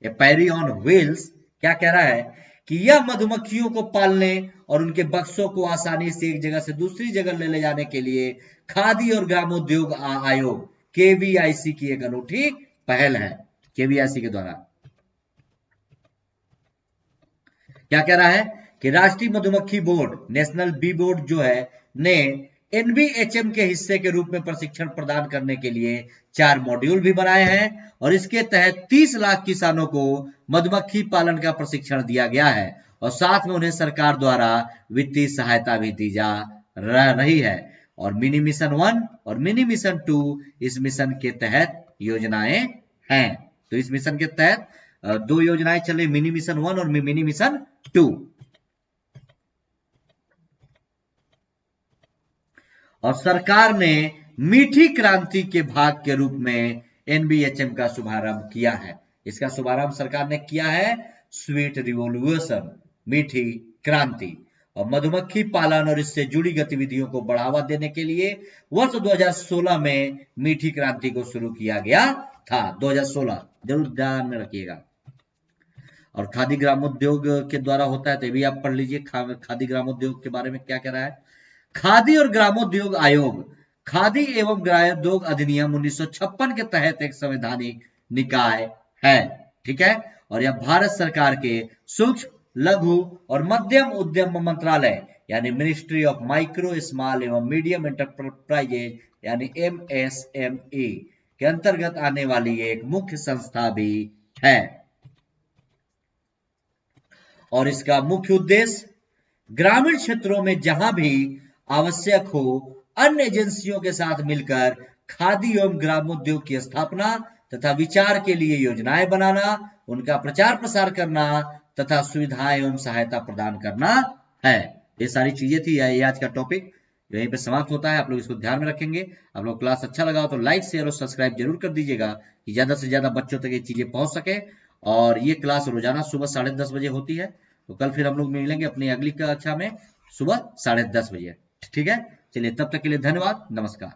पैरी ऑन व्हील्स क्या कह रहा है कि यह मधुमक्खियों को पालने और उनके बक्सों को आसानी से एक जगह से दूसरी जगह ले जाने के लिए खादी और ग्रामोद्योग आयोग केवीआईसी की एक अनूठी पहल है। केवीआईसी के द्वारा क्या कह रहा है कि राष्ट्रीय मधुमक्खी बोर्ड, नेशनल बी बोर्ड जो है, ने एनबीएचएम के हिस्से के रूप में प्रशिक्षण प्रदान करने के लिए 4 मॉड्यूल भी बनाए हैं और इसके तहत 30 लाख किसानों को मधुमक्खी पालन का प्रशिक्षण दिया गया है और साथ में उन्हें सरकार द्वारा वित्तीय सहायता भी दी जा रही है। और मिनी मिशन 1 और मिनी मिशन 2 इस मिशन के तहत योजनाएं हैं। तो इस मिशन के तहत 2 योजनाएं चल रही, मिनी मिशन 1 और मिनी मिशन 2। और सरकार ने मीठी क्रांति के भाग के रूप में एनबीएचएम का शुभारंभ किया है। इसका शुभारंभ सरकार ने किया है स्वीट रिवॉल्यूशन, मीठी क्रांति। और मधुमक्खी पालन और इससे जुड़ी गतिविधियों को बढ़ावा देने के लिए वर्ष 2016 में मीठी क्रांति को शुरू किया गया था। 2016 जरूर ध्यान में रखिएगा। और खादी ग्रामोद्योग के द्वारा होता है, तो भी आप पढ़ लीजिए खादी ग्रामोद्योग के बारे में क्या कह रहा है। खादी और ग्रामोद्योग आयोग खादी एवं ग्रामोद्योग अधिनियम 1956 के तहत एक संवैधानिक निकाय है, ठीक है। और यह भारत सरकार के सूक्ष्म, लघु और मध्यम उद्यम मंत्रालय यानी मिनिस्ट्री ऑफ माइक्रो, स्मॉल एवं मीडियम एंटरप्राइजेज यानी MSME के अंतर्गत आने वाली एक मुख्य संस्था भी है। और इसका मुख्य उद्देश्य ग्रामीण क्षेत्रों में जहां भी आवश्यक हो अन्य एजेंसियों के साथ मिलकर खादी एवं ग्रामोद्योग की स्थापना तथा विचार के लिए योजनाएं बनाना, उनका प्रचार प्रसार करना तथा सुविधाएं एवं सहायता प्रदान करना है। ये सारी चीजें थी। ये आज का टॉपिक यहीं पे समाप्त होता है। आप लोग इसको ध्यान में रखेंगे। आप लोग क्लास अच्छा लगा हो तो लाइक, शेयर और सब्सक्राइब जरूर कर दीजिएगा कि ज्यादा से ज्यादा बच्चों तक ये चीजें पहुंच सके। और ये क्लास रोजाना सुबह 10:30 बजे होती है। तो कल फिर हम लोग मिलेंगे अपनी अगली कक्षा में सुबह 10:30 बजे, ठीक है। चलिए तब तक के लिए धन्यवाद, नमस्कार।